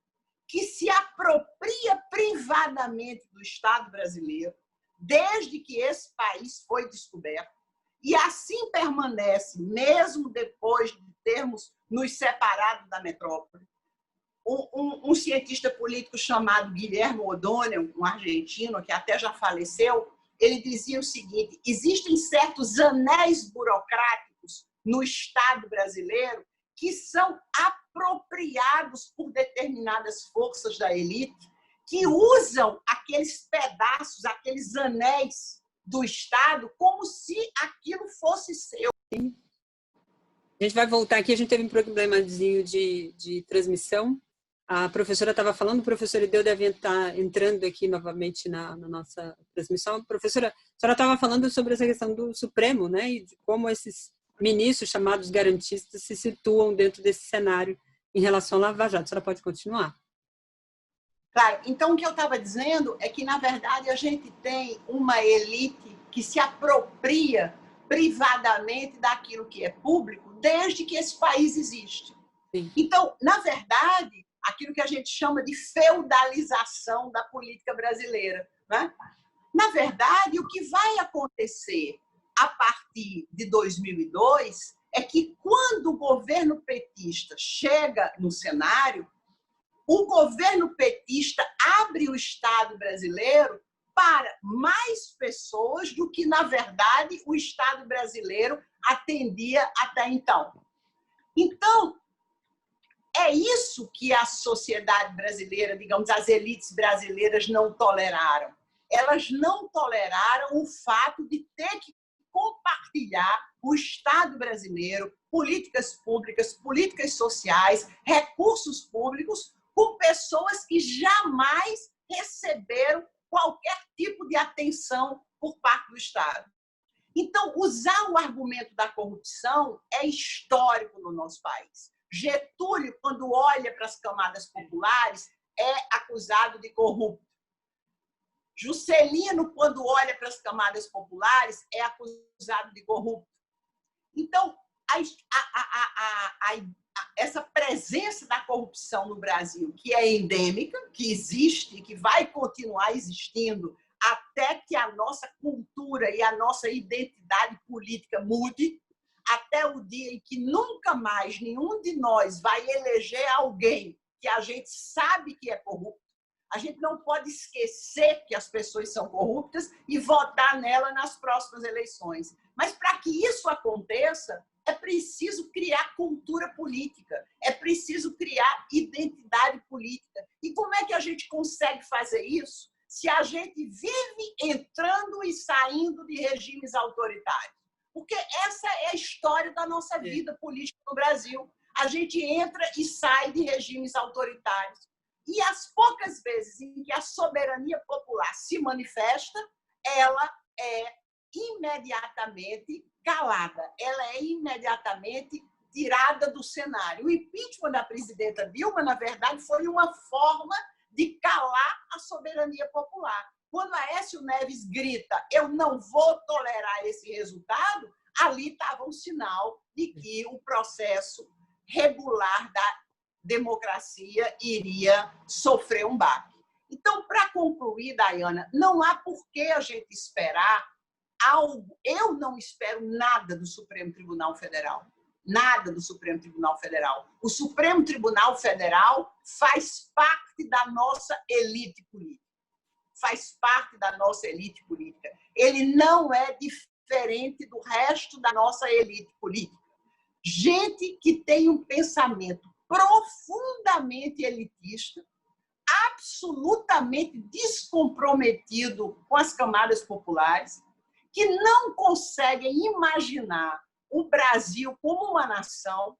que se apropria privadamente do Estado brasileiro desde que esse país foi descoberto e assim permanece, mesmo depois de termos nos separado da metrópole. Um cientista político chamado Guilherme O'Donnell, um argentino que até já faleceu, ele dizia o seguinte, existem certos anéis burocráticos no Estado brasileiro que são apropriados por determinadas forças da elite que usam aqueles pedaços, aqueles anéis do Estado como se aquilo fosse seu. A gente vai voltar aqui, a gente teve um problemazinho de transmissão. A professora estava falando, o professor Ideu deve estar entrando aqui novamente na nossa transmissão. Professora, a senhora estava falando sobre essa questão do Supremo, né, e de como esses ministros chamados garantistas se situam dentro desse cenário em relação à Lava Jato. A senhora pode continuar? Claro. Então, o que eu estava dizendo é que, na verdade, a gente tem uma elite que se apropria privadamente daquilo que é público desde que esse país existe. Sim. Então, na verdade, aquilo que a gente chama de feudalização da política brasileira. Né? Na verdade, o que vai acontecer a partir de 2002 é que, quando o governo petista chega no cenário, o governo petista abre o Estado brasileiro para mais pessoas do que, na verdade, o Estado brasileiro atendia até então. Então, é isso que a sociedade brasileira, digamos, as elites brasileiras não toleraram. Elas não toleraram o fato de ter que compartilhar o Estado brasileiro, políticas públicas, políticas sociais, recursos públicos, com pessoas que jamais receberam qualquer tipo de atenção por parte do Estado. Então, usar o argumento da corrupção é histórico no nosso país. Getúlio, quando olha para as camadas populares, é acusado de corrupto. Juscelino, quando olha para as camadas populares, é acusado de corrupto. Então, essa presença da corrupção no Brasil, que é endêmica, que existe e que vai continuar existindo até que a nossa cultura e a nossa identidade política mude, até o dia em que nunca mais nenhum de nós vai eleger alguém que a gente sabe que é corrupto. A gente não pode esquecer que as pessoas são corruptas e votar nela nas próximas eleições. Mas, para que isso aconteça, é preciso criar cultura política, é preciso criar identidade política. E como é que a gente consegue fazer isso se a gente vive entrando e saindo de regimes autoritários? Porque essa é a história da nossa vida política no Brasil. A gente entra e sai de regimes autoritários. E as poucas vezes em que a soberania popular se manifesta, ela é imediatamente calada, ela é imediatamente tirada do cenário. O impeachment da presidenta Dilma, na verdade, foi uma forma de calar a soberania popular. Quando Aécio Neves grita, eu não vou tolerar esse resultado, ali estava um sinal de que o processo regular da democracia iria sofrer um baque. Então, para concluir, Dayana, não há por que a gente esperar algo. Eu não espero nada do Supremo Tribunal Federal. Nada do Supremo Tribunal Federal. O Supremo Tribunal Federal faz parte da nossa elite política. Faz parte da nossa elite política. Ele não é diferente do resto da nossa elite política. Gente que tem um pensamento profundamente elitista, absolutamente descomprometido com as camadas populares, que não conseguem imaginar o Brasil como uma nação,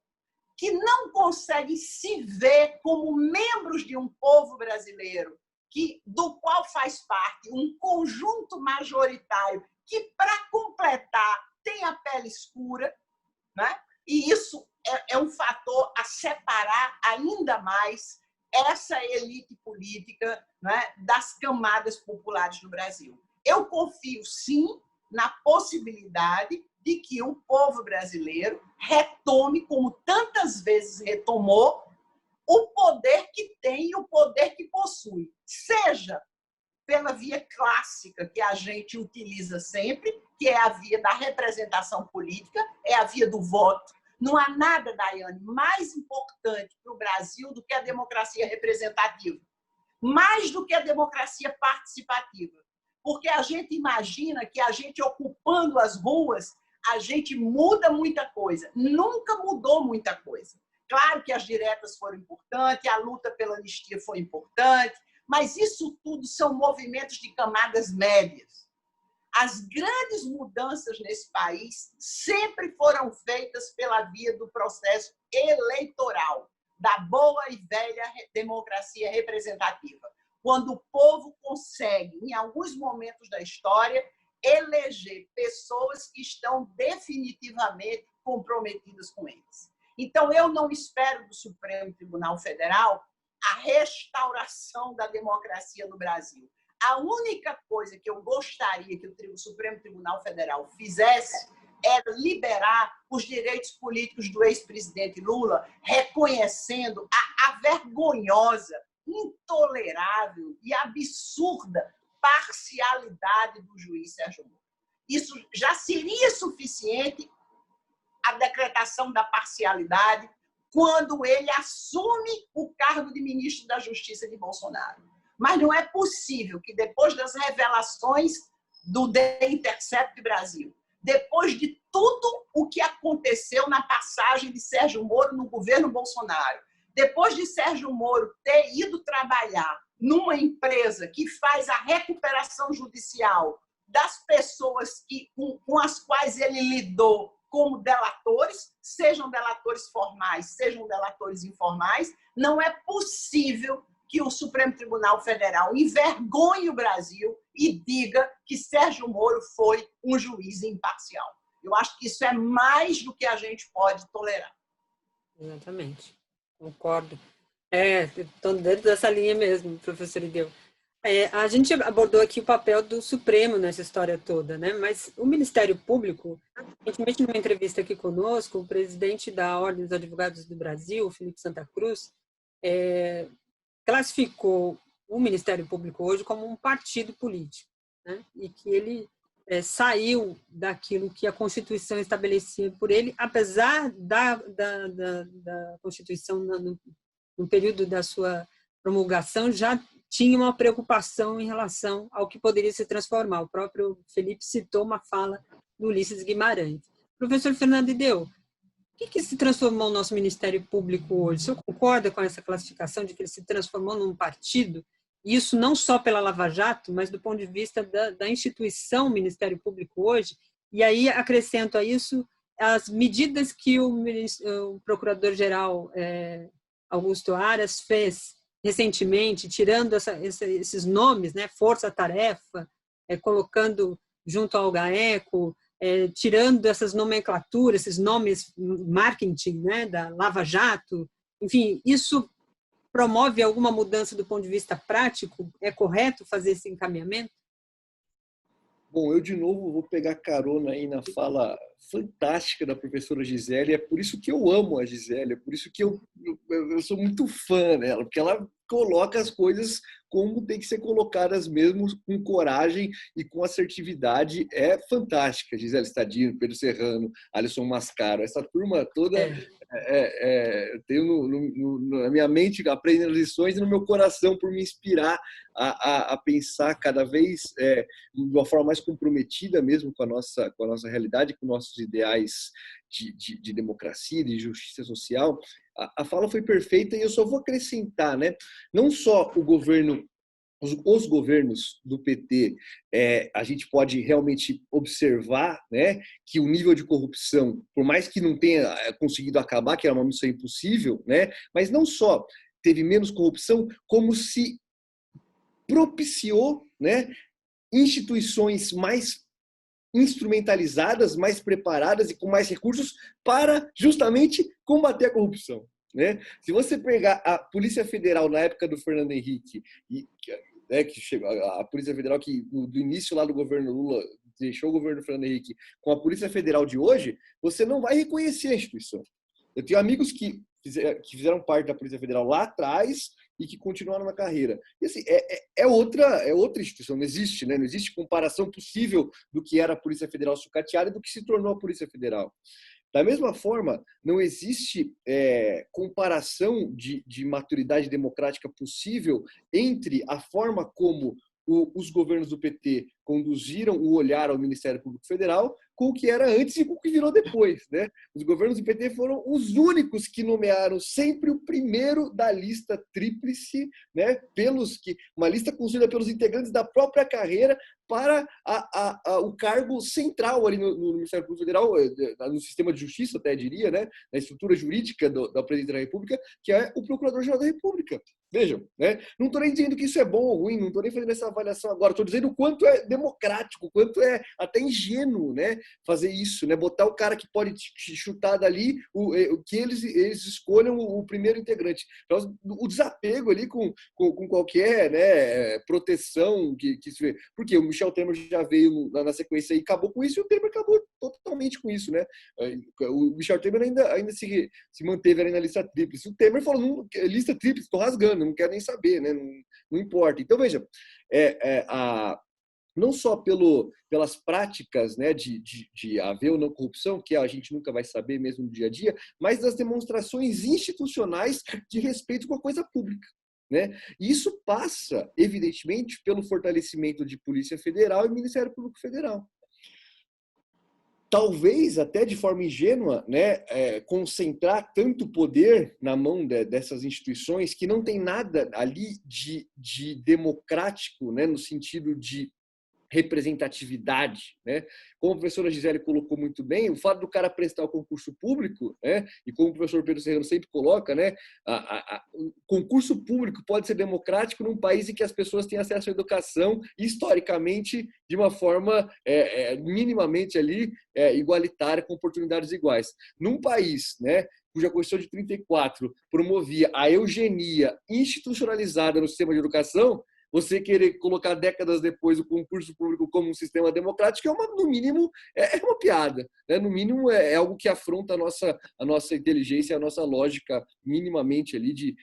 que não conseguem se ver como membros de um povo brasileiro, do qual faz parte um conjunto majoritário que, para completar, tem a pele escura, né? E isso é um fator a separar ainda mais essa elite política, né, das camadas populares no Brasil. Eu confio, sim, na possibilidade de que o povo brasileiro retome, como tantas vezes retomou, o poder que tem e o poder que possui, seja pela via clássica que a gente utiliza sempre, que é a via da representação política, é a via do voto. Não há nada, Daiane, mais importante para o Brasil do que a democracia representativa, mais do que a democracia participativa. Porque a gente imagina que a gente ocupando as ruas, a gente muda muita coisa. Nunca mudou muita coisa. Claro que as diretas foram importantes, a luta pela anistia foi importante, mas isso tudo são movimentos de camadas médias. As grandes mudanças nesse país sempre foram feitas pela via do processo eleitoral, da boa e velha democracia representativa, quando o povo consegue, em alguns momentos da história, eleger pessoas que estão definitivamente comprometidas com eles. Então, eu não espero do Supremo Tribunal Federal a restauração da democracia no Brasil. A única coisa que eu gostaria que o Supremo Tribunal Federal fizesse era liberar os direitos políticos do ex-presidente Lula, reconhecendo a vergonhosa, intolerável e absurda parcialidade do juiz Sérgio Moro. Isso já seria suficiente, a decretação da parcialidade, quando ele assume o cargo de ministro da Justiça de Bolsonaro. Mas não é possível que, depois das revelações do The Intercept Brasil, depois de tudo o que aconteceu na passagem de Sérgio Moro no governo Bolsonaro, depois de Sérgio Moro ter ido trabalhar numa empresa que faz a recuperação judicial das pessoas com as quais ele lidou como delatores, sejam delatores formais, sejam delatores informais, não é possível que o Supremo Tribunal Federal envergonhe o Brasil e diga que Sérgio Moro foi um juiz imparcial. Eu acho que isso é mais do que a gente pode tolerar. Exatamente, concordo. Estou dentro dessa linha mesmo, professor Ideu. A gente abordou aqui o papel do Supremo nessa história toda, né? Mas o Ministério Público, recentemente numa entrevista aqui conosco, o presidente da Ordem dos Advogados do Brasil, Felipe Santa Cruz, classificou o Ministério Público hoje como um partido político, né? E que ele saiu daquilo que a Constituição estabelecia por ele, apesar da Constituição, no período da sua promulgação, já tinha uma preocupação em relação ao que poderia se transformar. O próprio Felipe citou uma fala do Ulisses Guimarães. Professor Fernando Ideu, o que se transformou o nosso Ministério Público hoje? O senhor concorda com essa classificação de que ele se transformou num partido? E isso não só pela Lava Jato, mas do ponto de vista da instituição Ministério Público hoje? E aí acrescento a isso as medidas que o Procurador-Geral Augusto Aras fez recentemente, tirando esses nomes, né, força-tarefa, colocando junto ao GAECO, tirando essas nomenclaturas, esses nomes marketing, né, da Lava Jato, enfim, isso promove alguma mudança do ponto de vista prático? É correto fazer esse encaminhamento? Bom, eu de novo vou pegar carona aí na fala fantástica da professora Gisele, é por isso que eu amo a Gisele, é por isso que eu sou muito fã dela, porque ela coloca as coisas como tem que ser colocadas mesmo, com coragem e com assertividade. É fantástica, Gisele Stadino, Pedro Serrano, Alisson Mascaro, essa turma toda eu tenho na minha mente aprendendo lições e no meu coração por me inspirar a pensar cada vez de uma forma mais comprometida mesmo com a nossa realidade, com nossos ideais de democracia, de justiça social. A fala foi perfeita e eu só vou acrescentar, né? Não só o governo, os governos do PT, a gente pode realmente observar, né, que o nível de corrupção, por mais que não tenha conseguido acabar, que era uma missão impossível, né, mas não só teve menos corrupção, como se propiciou, né, instituições mais instrumentalizadas, mais preparadas e com mais recursos para justamente combater a corrupção, né? Se você pegar a Polícia Federal na época do Fernando Henrique, que chegou, a Polícia Federal que do início lá do governo Lula deixou o governo Fernando Henrique, com a Polícia Federal de hoje, você não vai reconhecer a instituição. Eu tenho amigos que fizeram parte da Polícia Federal lá atrás e que continuaram na carreira. E assim, é outra instituição, não existe, né? Não existe comparação possível do que era a Polícia Federal sucateada e do que se tornou a Polícia Federal. Da mesma forma, não existe comparação de maturidade democrática possível entre a forma como os governos do PT conduziram o olhar ao Ministério Público Federal com o que era antes e com o que virou depois, né? Os governos do PT foram os únicos que nomearam sempre o primeiro da lista tríplice, né? Uma lista construída pelos integrantes da própria carreira para o cargo central ali no Ministério Público Federal, no sistema de justiça, até diria, né? Na estrutura jurídica da Presidência da República, que é o Procurador-Geral da República. Vejam, né? Não estou nem dizendo que isso é bom ou ruim, não estou nem fazendo essa avaliação agora, estou dizendo o quanto é democrático, o quanto é até ingênuo, né? Fazer isso, né? Botar o cara que pode chutar dali, que eles escolham o primeiro integrante. Então, o desapego ali com qualquer, né, proteção que se vê. Porque o Michel Temer já veio na sequência e acabou com isso, e o Temer acabou totalmente com isso, né? O Michel Temer ainda se manteve ali na lista tríplice. O Temer falou, lista tríplice, estou rasgando, não quero nem saber, né? Não importa. Então, veja, não só pelas práticas, né, de haver ou não corrupção, que a gente nunca vai saber mesmo no dia a dia, mas das demonstrações institucionais de respeito com a coisa pública, né? E isso passa, evidentemente, pelo fortalecimento de Polícia Federal e Ministério Público Federal. Talvez até de forma ingênua, né, concentrar tanto poder na mão dessas instituições que não tem nada ali de democrático, né, no sentido de representatividade, né? Como a professora Gisele colocou muito bem, o fato do cara prestar o concurso público, né? E como o professor Pedro Serrano sempre coloca, né? O concurso público pode ser democrático num país em que as pessoas têm acesso à educação, historicamente, de uma forma minimamente ali igualitária, com oportunidades iguais. Num país, né, cuja Constituição de 34 promovia a eugenia institucionalizada no sistema de educação, você querer colocar décadas depois o concurso público como um sistema democrático no mínimo, é uma piada. Né? No mínimo, é algo que afronta a nossa inteligência, a nossa lógica minimamente ali de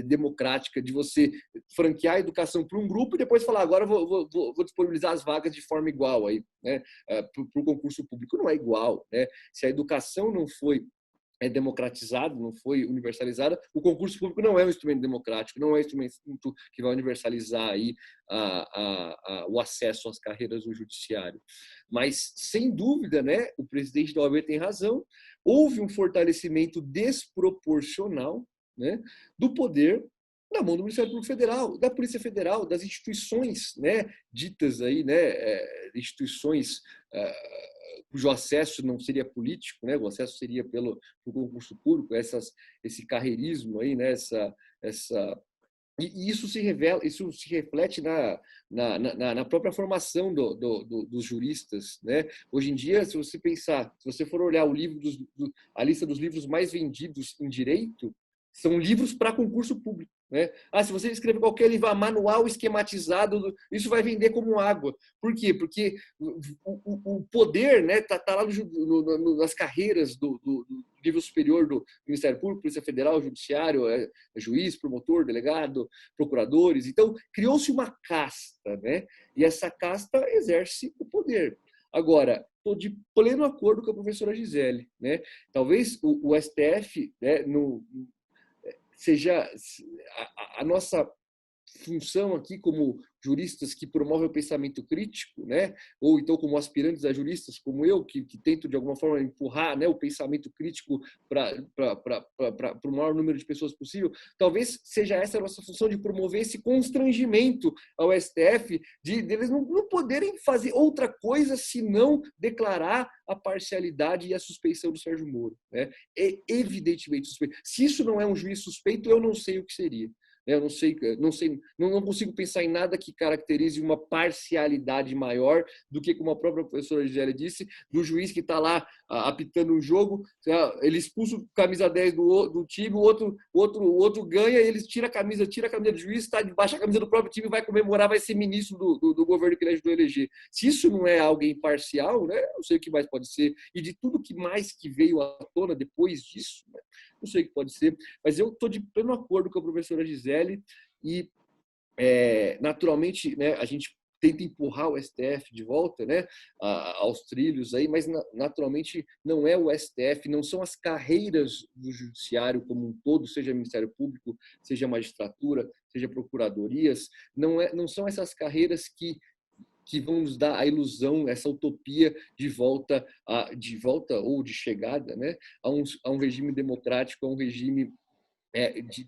democrática, de você franquear a educação para um grupo e depois falar, agora vou disponibilizar as vagas de forma igual aí, né? Para o concurso público. Não é igual. Né? Se a educação não foi democratizado, não foi universalizada, o concurso público não é um instrumento democrático, não é um instrumento que vai universalizar aí o acesso às carreiras do judiciário. Mas, sem dúvida, né, o presidente da OAB tem razão, houve um fortalecimento desproporcional, né, do poder na mão do Ministério Público Federal, da Polícia Federal, das instituições, né, ditas aí, né, instituições cujo acesso não seria político, né, o acesso seria pelo concurso público, esse carreirismo aí, né, e isso se reflete na própria formação dos juristas, né? Hoje em dia, se você for olhar a lista dos livros mais vendidos em direito, são livros para concurso público. Né? Se você escrever qualquer livro, manual esquematizado, isso vai vender como água. Por quê? Porque o poder, né, tá lá nas carreiras do nível superior do Ministério Público, Polícia Federal, Judiciário, juiz, promotor, delegado, procuradores. Então, criou-se uma casta, né? E essa casta exerce o poder. Agora, estou de pleno acordo com a professora Gisele. Né? Talvez o STF, né, seja a nossa função aqui como juristas que promovem o pensamento crítico, né? Ou então como aspirantes a juristas como eu, que tento de alguma forma empurrar, né, o pensamento crítico para o maior número de pessoas possível, talvez seja essa a nossa função de promover esse constrangimento ao STF de eles não poderem fazer outra coisa senão declarar a parcialidade e a suspeição do Sérgio Moro. Né? É evidentemente suspeito. Se isso não é um juiz suspeito, eu não sei o que seria. Eu não consigo pensar em nada que caracterize uma parcialidade maior do que, como a própria professora Gisele disse, do juiz que está lá apitando um jogo, ele expulsa o camisa 10 do time, o outro ganha, ele tira a camisa do juiz, está debaixo da camisa do próprio time, vai comemorar, vai ser ministro do governo que ele ajudou a eleger. Se isso não é alguém parcial, né, não sei o que mais pode ser. E de tudo que mais que veio à tona depois disso, né, não sei o que pode ser, mas eu estou de pleno acordo com a professora Gisele e, naturalmente, né, a gente tenta empurrar o STF de volta, né, aos trilhos, aí, mas naturalmente não é o STF, não são as carreiras do judiciário como um todo, seja Ministério Público, seja magistratura, seja procuradorias, não são essas carreiras que vão nos dar a ilusão, essa utopia de volta ou de chegada, né, a um regime democrático, a um regime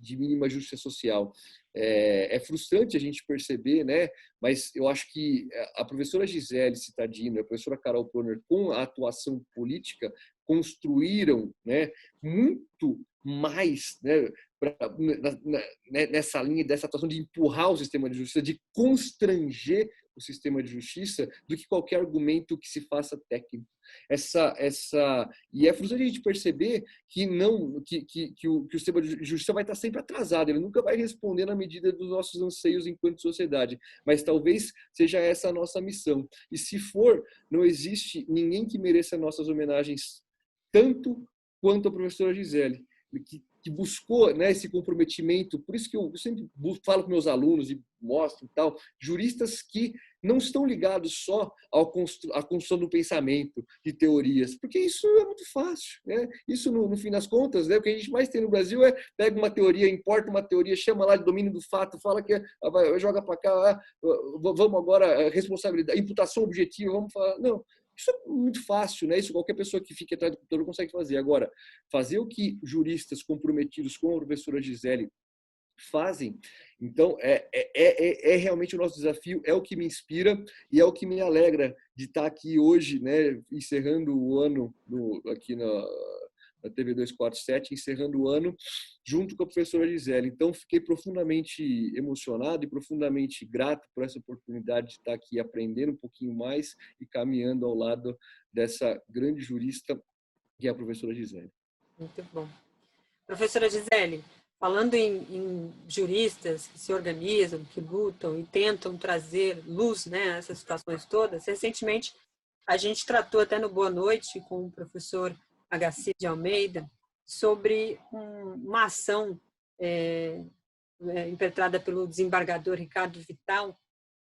de mínima justiça social. É frustrante a gente perceber, né, mas eu acho que a professora Gisele Cittadini, a professora Carol Ploner, com a atuação política, construíram, né, muito mais, né, nessa linha dessa atuação de empurrar o sistema de justiça, de constranger o sistema de justiça, do que qualquer argumento que se faça técnico. E é frustrante a gente perceber que o sistema de justiça vai estar sempre atrasado, ele nunca vai responder na medida dos nossos anseios enquanto sociedade, mas talvez seja essa a nossa missão. E se for, não existe ninguém que mereça nossas homenagens tanto quanto a professora Gisele, que buscou, né, esse comprometimento. Por isso que eu sempre falo com meus alunos e mostro e tal, juristas que não estão ligados só à construção do pensamento, de teorias, porque isso é muito fácil. Né? Isso, no fim das contas, né, o que a gente mais tem no Brasil é pega uma teoria, importa uma teoria, chama lá de domínio do fato, fala que joga para cá, vamos agora, responsabilidade, imputação objetiva, vamos falar. Não. Isso é muito fácil, né? Isso qualquer pessoa que fique atrás do computador consegue fazer. Agora, fazer o que juristas comprometidos com a professora Gisele fazem. Então, é realmente o nosso desafio, é o que me inspira e é o que me alegra de estar aqui hoje, né, encerrando o ano aqui na TV 247, encerrando o ano junto com a professora Gisele. Então, fiquei profundamente emocionado e profundamente grato por essa oportunidade de estar aqui aprendendo um pouquinho mais e caminhando ao lado dessa grande jurista que é a professora Gisele. Muito bom. Professora Gisele, falando em juristas que se organizam, que lutam e tentam trazer luz, né, a essas situações todas, recentemente a gente tratou até no Boa Noite com o professor Agassiz de Almeida sobre uma ação impetrada pelo desembargador Ricardo Vital,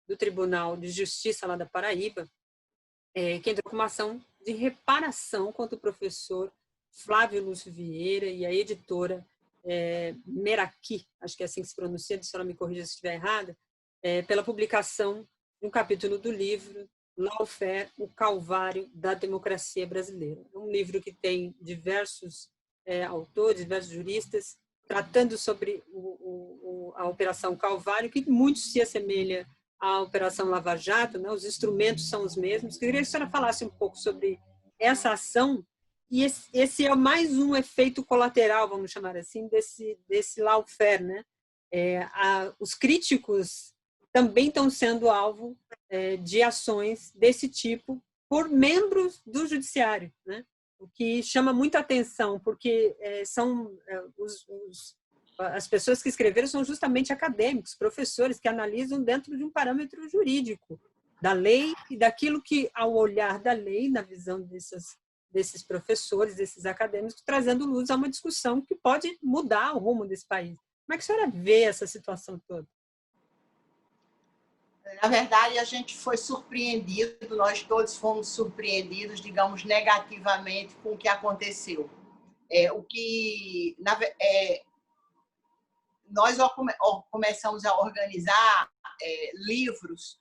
do Tribunal de Justiça lá da Paraíba, que entrou com uma ação de reparação contra o professor Flávio Lúcio Vieira e a editora Meraki, acho que é assim que se pronuncia, se ela me corrija se estiver errada, pela publicação de um capítulo do livro Lawfare, o Calvário da Democracia Brasileira. É um livro que tem diversos autores, diversos juristas, tratando sobre a Operação Calvário, que muito se assemelha à Operação Lava Jato, né? Os instrumentos são os mesmos. Eu queria que a senhora falasse um pouco sobre essa ação, e esse é mais um efeito colateral, vamos chamar assim, desse lawfare, né? Os críticos também estão sendo alvo de ações desse tipo por membros do judiciário, né? O que chama muita atenção, porque as pessoas que escreveram são justamente acadêmicos, professores, que analisam dentro de um parâmetro jurídico da lei e daquilo que, ao olhar da lei, na visão desses professores, desses acadêmicos, trazendo luz a uma discussão que pode mudar o rumo desse país. Como é que a senhora vê essa situação toda? Na verdade, a gente foi surpreendido, nós todos fomos surpreendidos, digamos, negativamente com o que aconteceu. Nós começamos a organizar livros.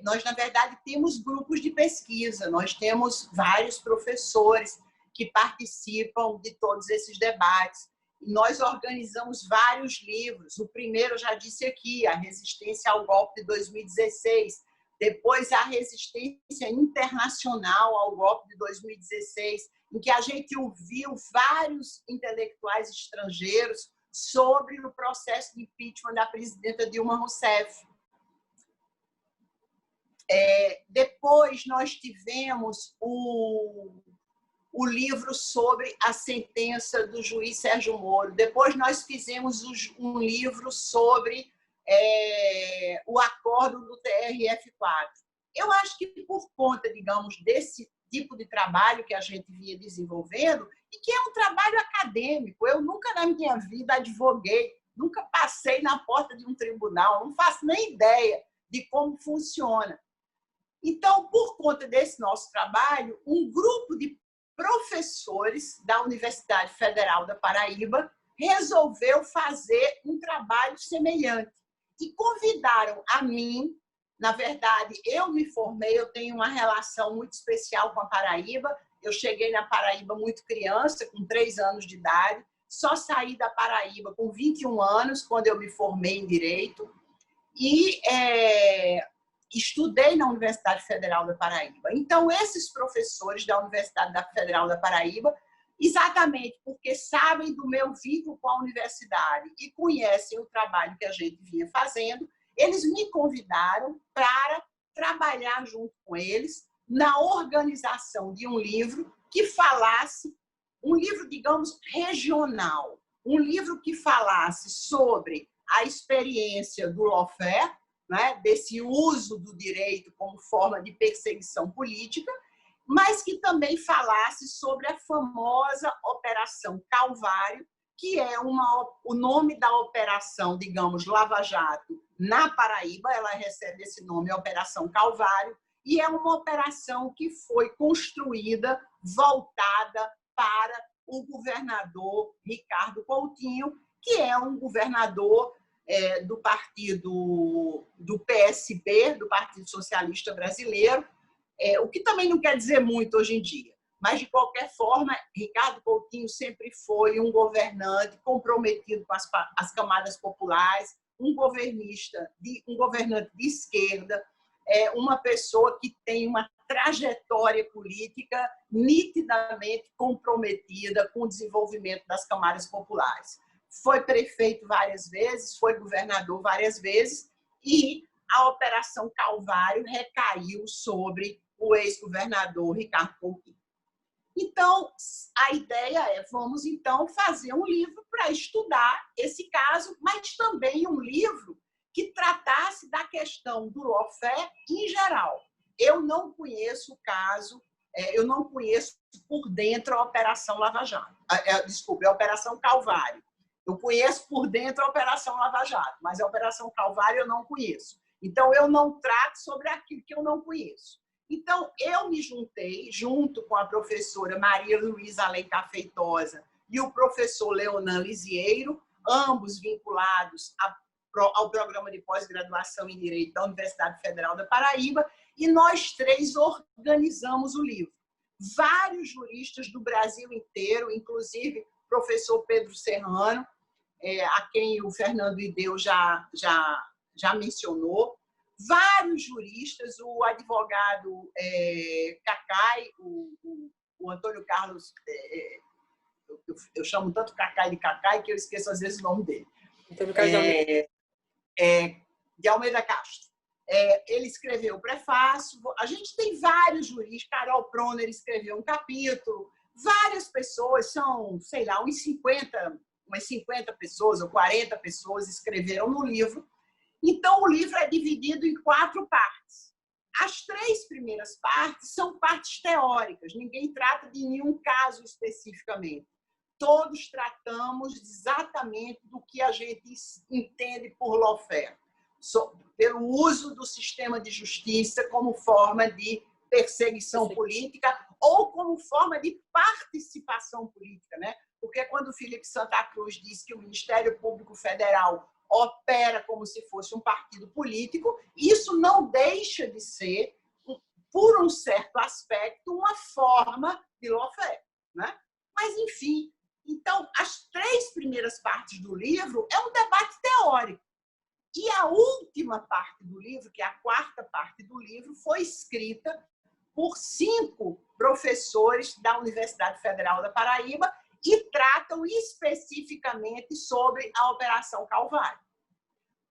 Nós, na verdade, temos grupos de pesquisa, nós temos vários professores que participam de todos esses debates. Nós organizamos vários livros. O primeiro, eu já disse aqui, A Resistência ao Golpe de 2016. Depois, A Resistência Internacional ao Golpe de 2016, em que a gente ouviu vários intelectuais estrangeiros sobre o processo de impeachment da presidenta Dilma Rousseff. Depois, nós tivemos o livro sobre a sentença do juiz Sérgio Moro. Depois nós fizemos um livro sobre o acordo do TRF4. Eu acho que por conta, digamos, desse tipo de trabalho que a gente vinha desenvolvendo, e que é um trabalho acadêmico, eu nunca na minha vida advoguei, nunca passei na porta de um tribunal, não faço nem ideia de como funciona. Então, por conta desse nosso trabalho, um grupo de professores da Universidade Federal da Paraíba resolveu fazer um trabalho semelhante e convidaram a mim. Na verdade, eu me formei, eu tenho uma relação muito especial com a Paraíba. Eu cheguei na Paraíba muito criança, com 3 anos de idade, só saí da Paraíba com 21 anos, quando eu me formei em Direito, e estudei na Universidade Federal da Paraíba. Então, esses professores da Universidade Federal da Paraíba, exatamente porque sabem do meu vínculo com a universidade e conhecem o trabalho que a gente vinha fazendo, eles me convidaram para trabalhar junto com eles na organização de um livro que falasse, um livro, digamos, regional, um livro que falasse sobre a experiência do lawfare, né, desse uso do direito como forma de perseguição política, mas que também falasse sobre a famosa Operação Calvário, que é o nome da operação, digamos, Lava Jato, na Paraíba. Ela recebe esse nome, Operação Calvário, e é uma operação que foi construída, voltada para o governador Ricardo Coutinho, que é um governador do partido do PSB, do Partido Socialista Brasileiro, o que também não quer dizer muito hoje em dia. Mas, de qualquer forma, Ricardo Coutinho sempre foi um governante comprometido com as camadas populares, um governante de esquerda, uma pessoa que tem uma trajetória política nitidamente comprometida com o desenvolvimento das camadas populares. Foi prefeito várias vezes, foi governador várias vezes, e a Operação Calvário recaiu sobre o ex-governador Ricardo Coutinho. Então, a ideia é, vamos então fazer um livro para estudar esse caso, mas também um livro que tratasse da questão do lawfare em geral. Eu não conheço o caso, eu não conheço por dentro a Operação Lava Jato. Desculpe, a Operação Calvário. Eu conheço por dentro a Operação Lava Jato, mas a Operação Calvário eu não conheço. Então, eu não trato sobre aquilo que eu não conheço. Então, eu me juntei, junto com a professora Maria Luísa Alencar Feitosa e o professor Leonan Lisieiro, ambos vinculados ao programa de pós-graduação em Direito da Universidade Federal da Paraíba, e nós três organizamos o livro. Vários juristas do Brasil inteiro, inclusive o professor Pedro Serrano, a quem o Fernando Ideu já mencionou, vários juristas, o advogado Cacai, o Antônio Carlos, eu chamo tanto Cacai de Cacai que eu esqueço às vezes o nome dele, de Almeida Castro. Ele escreveu o prefácio, a gente tem vários juristas, Carol Proner escreveu um capítulo, várias pessoas, são, sei lá, umas 50 pessoas ou 40 pessoas escreveram no livro. Então, o livro é dividido em 4 partes. As 3 primeiras partes são partes teóricas, ninguém trata de nenhum caso especificamente. Todos tratamos exatamente do que a gente entende por lawfare, pelo uso do sistema de justiça como forma de perseguição política ou como forma de participação política, né? Porque quando o Felipe Santa Cruz diz que o Ministério Público Federal opera como se fosse um partido político, isso não deixa de ser, por um certo aspecto, uma forma de lawfare, né? Mas, enfim, então, as 3 primeiras partes do livro é um debate teórico. E a última parte do livro, que é a 4ª parte do livro, foi escrita por 5 professores da Universidade Federal da Paraíba e tratam especificamente sobre a Operação Calvário.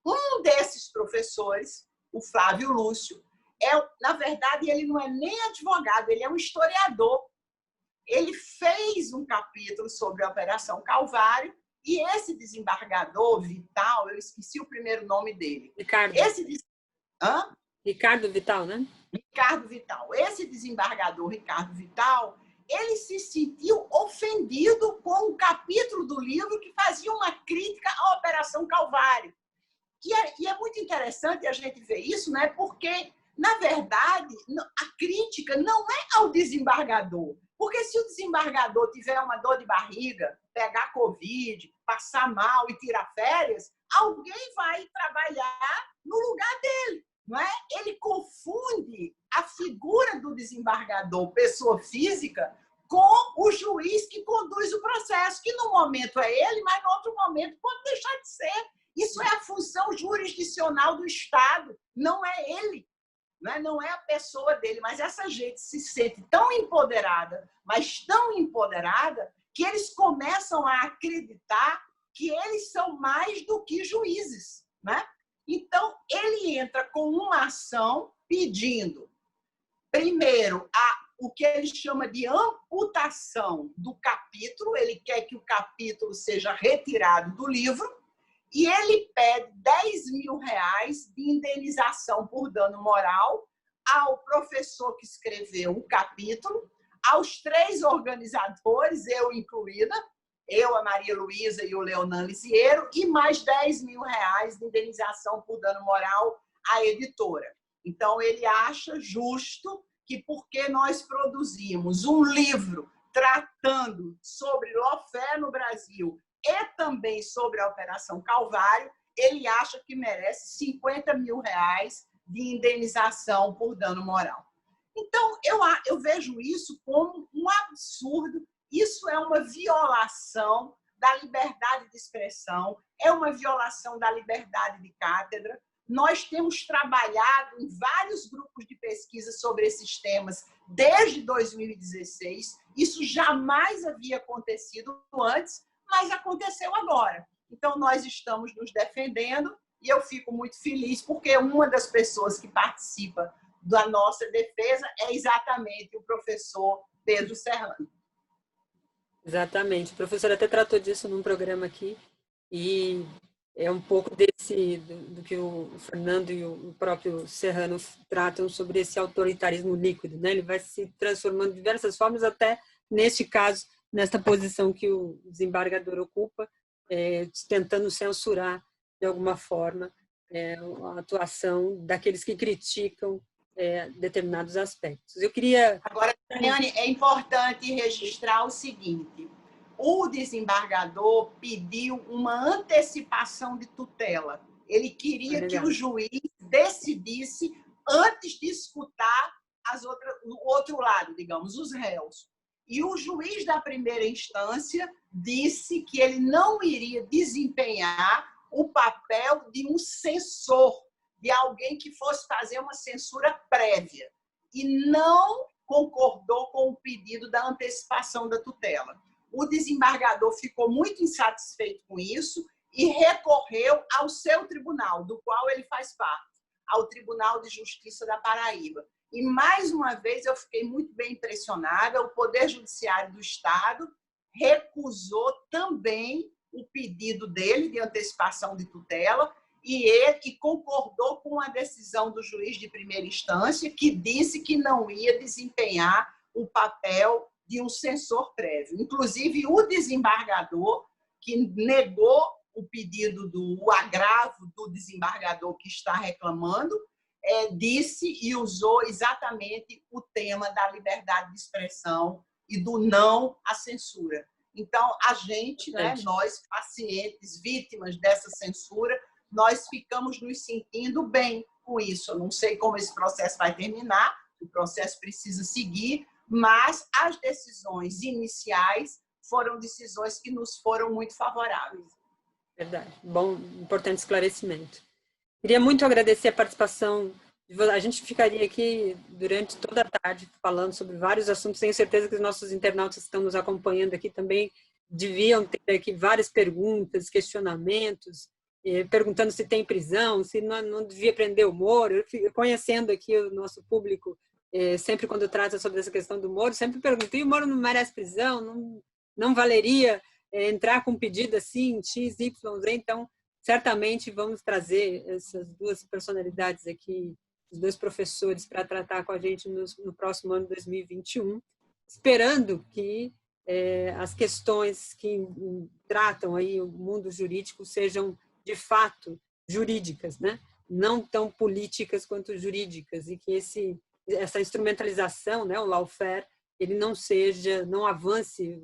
Um desses professores, o Flávio Lúcio, na verdade, ele não é nem advogado, ele é um historiador. Ele fez um capítulo sobre a Operação Calvário e esse desembargador, Vital, eu esqueci o primeiro nome dele. Ricardo. Ricardo Vital, né? Ricardo Vital. Esse desembargador, Ricardo Vital, ele se sentiu ofendido com um capítulo do livro que fazia uma crítica à Operação Calvário. E é muito interessante a gente ver isso, né? Porque, na verdade, a crítica não é ao desembargador. Porque se o desembargador tiver uma dor de barriga, pegar Covid, passar mal e tirar férias, alguém vai trabalhar no lugar dele. Não é? Ele confunde a figura do desembargador, pessoa física, com o juiz que conduz o processo, que no momento é ele, mas no outro momento pode deixar de ser. Isso é a função jurisdicional do Estado, não é ele, não é a pessoa dele. Mas essa gente se sente tão empoderada, mas tão empoderada, que eles começam a acreditar que eles são mais do que juízes, né? Então, ele entra com uma ação pedindo, primeiro, o que ele chama de amputação do capítulo, ele quer que o capítulo seja retirado do livro, e ele pede R$10.000 de indenização por dano moral ao professor que escreveu o capítulo, aos 3 organizadores, eu incluída, eu, a Maria Luísa e o Leonan Lisieiro, e mais R$10.000 de indenização por dano moral à editora. Então, ele acha justo que, porque nós produzimos um livro tratando sobre lawfare no Brasil e também sobre a Operação Calvário, ele acha que merece R$50.000 de indenização por dano moral. Então, eu vejo isso como um absurdo. Isso é uma violação da liberdade de expressão, é uma violação da liberdade de cátedra. Nós temos trabalhado em vários grupos de pesquisa sobre esses temas desde 2016. Isso jamais havia acontecido antes, mas aconteceu agora. Então, nós estamos nos defendendo e eu fico muito feliz porque uma das pessoas que participa da nossa defesa é exatamente o professor Pedro Serrano. Exatamente. O professor até tratou disso num programa aqui e é um pouco do que o Fernando e o próprio Serrano tratam sobre esse autoritarismo líquido, né? Ele vai se transformando de diversas formas, até neste caso, nesta posição que o desembargador ocupa, tentando censurar de alguma forma a atuação daqueles que criticam determinados aspectos. Eu queria... Agora, Daiane, é importante registrar o seguinte: o desembargador pediu uma antecipação de tutela. Ele queria que o juiz decidisse antes de escutar o outro lado, digamos, os réus. E o juiz da primeira instância disse que ele não iria desempenhar o papel de um censor, de alguém que fosse fazer uma censura prévia, e não concordou com o pedido da antecipação da tutela. O desembargador ficou muito insatisfeito com isso e recorreu ao seu tribunal, do qual ele faz parte, ao Tribunal de Justiça da Paraíba. E, mais uma vez, eu fiquei muito bem impressionada, o Poder Judiciário do Estado recusou também o pedido dele de antecipação de tutela e concordou com a decisão do juiz de primeira instância, que disse que não ia desempenhar o papel de um censor prévio. Inclusive, o desembargador, que negou o pedido o agravo do desembargador que está reclamando, disse e usou exatamente o tema da liberdade de expressão e do não à censura. Então, a gente, né, nós, pacientes, vítimas dessa censura, nós ficamos nos sentindo bem com isso. Eu não sei como esse processo vai terminar, o processo precisa seguir, mas as decisões iniciais foram decisões que nos foram muito favoráveis. Verdade. Bom, importante esclarecimento. Queria muito agradecer a participação. A gente ficaria aqui durante toda a tarde falando sobre vários assuntos. Tenho certeza que os nossos internautas que estão nos acompanhando aqui também deviam ter aqui várias perguntas, questionamentos, perguntando se tem prisão, se não devia prender o Moro. Eu, conhecendo aqui o nosso público, sempre quando trata sobre essa questão do Moro, sempre pergunto, e o Moro não merece prisão? Não valeria entrar com um pedido assim, X, Y, Z? Então, certamente vamos trazer essas duas personalidades aqui, os dois professores, para tratar com a gente no próximo ano 2021, esperando que as questões que tratam aí o mundo jurídico sejam, de fato, jurídicas, né? Não tão políticas quanto jurídicas, e que essa instrumentalização, né, o lawfare, ele não avance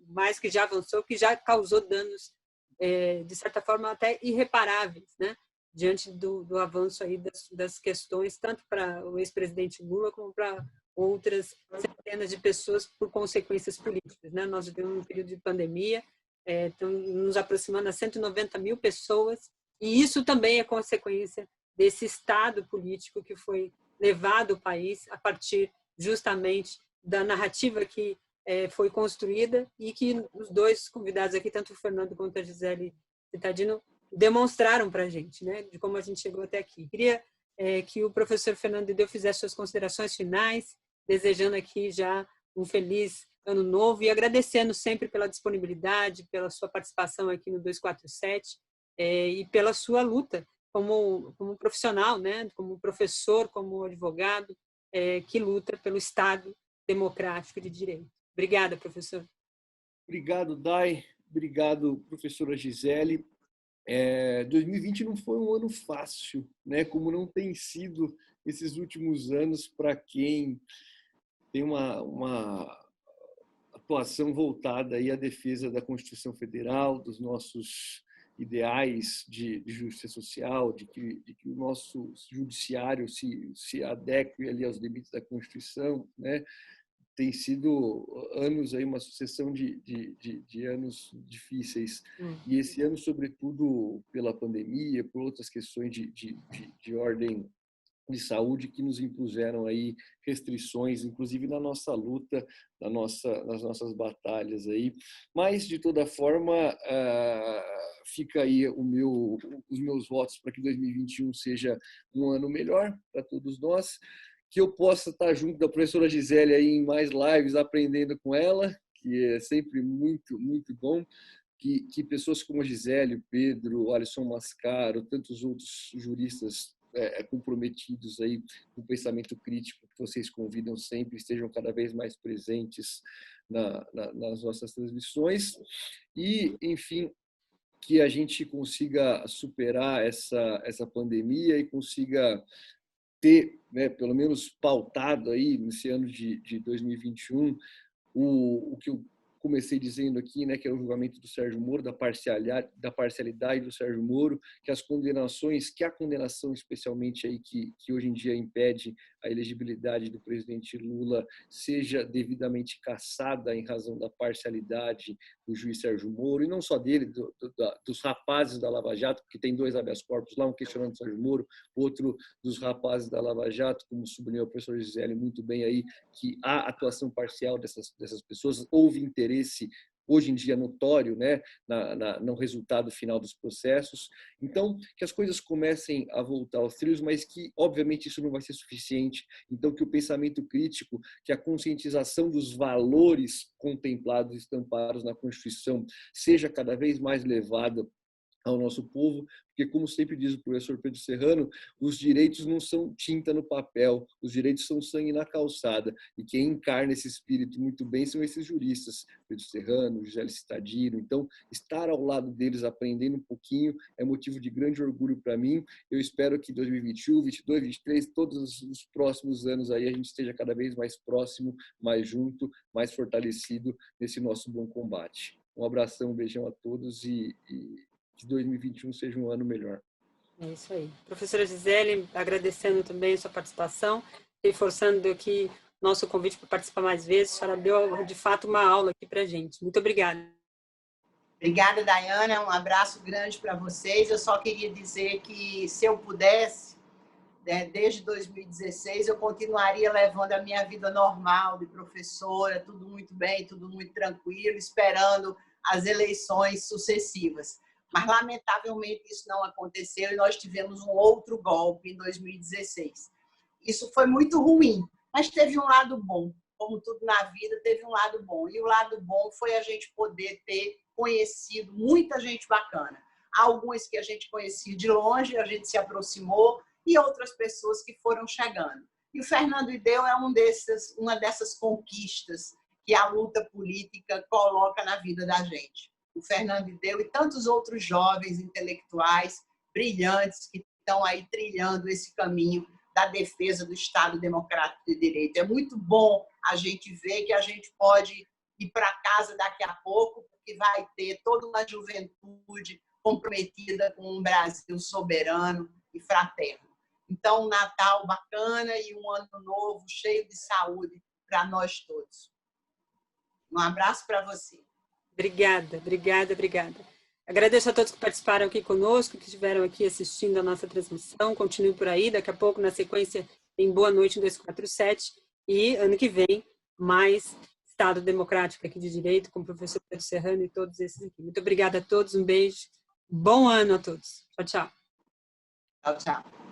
mais que já avançou, que já causou danos, de certa forma, até irreparáveis, né? Diante do avanço aí das questões, tanto para o ex-presidente Lula como para outras centenas de pessoas por consequências políticas, né? Nós vivemos um período de pandemia, estamos nos aproximando a 190 mil pessoas, e isso também é consequência desse estado político que foi levado ao país a partir justamente da narrativa que foi construída e que os dois convidados aqui, tanto o Fernando quanto a Gisele Cittadino, demonstraram para a gente, né, de como a gente chegou até aqui. Queria que o professor Fernando Dedeu fizesse suas considerações finais, desejando aqui já um feliz ano novo e agradecendo sempre pela disponibilidade, pela sua participação aqui no 247 e pela sua luta como profissional, né, como professor, como advogado, que luta pelo Estado democrático de direito. Obrigada, professor. Obrigado, Dai. Obrigado, professora Gisele. 2020 não foi um ano fácil, né? Como não tem sido esses últimos anos para quem tem uma atuação voltada aí à defesa da Constituição Federal, dos nossos ideais de justiça social, de que o nosso judiciário se adeque ali aos limites da Constituição, né? Tem sido anos aí, uma sucessão de anos difíceis. E esse ano, sobretudo pela pandemia, por outras questões de ordem de saúde que nos impuseram aí restrições, inclusive na nossa luta, nas nossas batalhas aí. Mas, de toda forma, fica aí os meus votos para que 2021 seja um ano melhor para todos nós, que eu possa estar junto da professora Gisele aí em mais lives, aprendendo com ela, que é sempre muito, muito bom. Que pessoas como a Gisele, o Pedro, o Alisson Mascaro, tantos outros juristas comprometidos aí com o pensamento crítico que vocês convidam sempre, estejam cada vez mais presentes nas nossas transmissões. E, enfim, que a gente consiga superar essa pandemia e consiga ter, né, pelo menos pautado aí nesse ano de 2021, o que eu comecei dizendo aqui, né, que é o julgamento do Sérgio Moro, da parcialidade do Sérgio Moro, que a condenação especialmente aí que hoje em dia impede a elegibilidade do presidente Lula seja devidamente cassada em razão da parcialidade do juiz Sérgio Moro, e não só dele, dos rapazes da Lava Jato, porque tem 2 habeas corpus lá, um questionando o Sérgio Moro, outro dos rapazes da Lava Jato, como sublinhou a professora Gisele muito bem aí, que há atuação parcial dessas pessoas, houve interesse hoje em dia notório, né, no resultado final dos processos. Então, que as coisas comecem a voltar aos trilhos, mas que, obviamente, isso não vai ser suficiente. Então, que o pensamento crítico, que a conscientização dos valores contemplados e estampados na Constituição seja cada vez mais levada ao nosso povo, porque, como sempre diz o professor Pedro Serrano, os direitos não são tinta no papel, os direitos são sangue na calçada, e quem encarna esse espírito muito bem são esses juristas, Pedro Serrano, Gisele Citadino. Então, estar ao lado deles, aprendendo um pouquinho, é motivo de grande orgulho para mim. Eu espero que 2021, 2022, 2023, todos os próximos anos aí, a gente esteja cada vez mais próximo, mais junto, mais fortalecido nesse nosso bom combate. Um abração, um beijão a todos e que 2021 seja um ano melhor. É isso aí. Professora Gisele, agradecendo também a sua participação, reforçando aqui nosso convite para participar mais vezes. A senhora deu, de fato, uma aula aqui para a gente. Muito obrigada. Obrigada, Dayana. Um abraço grande para vocês. Eu só queria dizer que, se eu pudesse, desde 2016, eu continuaria levando a minha vida normal de professora, tudo muito bem, tudo muito tranquilo, esperando as eleições sucessivas. Mas, lamentavelmente, isso não aconteceu e nós tivemos um outro golpe em 2016. Isso foi muito ruim, mas teve um lado bom. Como tudo na vida, teve um lado bom. E o lado bom foi a gente poder ter conhecido muita gente bacana. Algumas que a gente conhecia de longe, a gente se aproximou, e outras pessoas que foram chegando. E o Fernando Ideu é uma dessas conquistas que a luta política coloca na vida da gente. O Fernando Ideu e tantos outros jovens intelectuais brilhantes que estão aí trilhando esse caminho da defesa do Estado Democrático de Direito. É muito bom a gente ver que a gente pode ir para casa daqui a pouco, porque vai ter toda uma juventude comprometida com um Brasil soberano e fraterno. Então, um Natal bacana e um ano novo cheio de saúde para nós todos. Um abraço para você. Obrigada, obrigada, obrigada. Agradeço a todos que participaram aqui conosco, que estiveram aqui assistindo a nossa transmissão. Continuem por aí, daqui a pouco, na sequência, tem Boa Noite 247. E ano que vem, mais Estado Democrático aqui de Direito, com o professor Pedro Serrano e todos esses aqui. Muito obrigada a todos, um beijo. Bom ano a todos. Tchau, tchau. Tchau, tchau.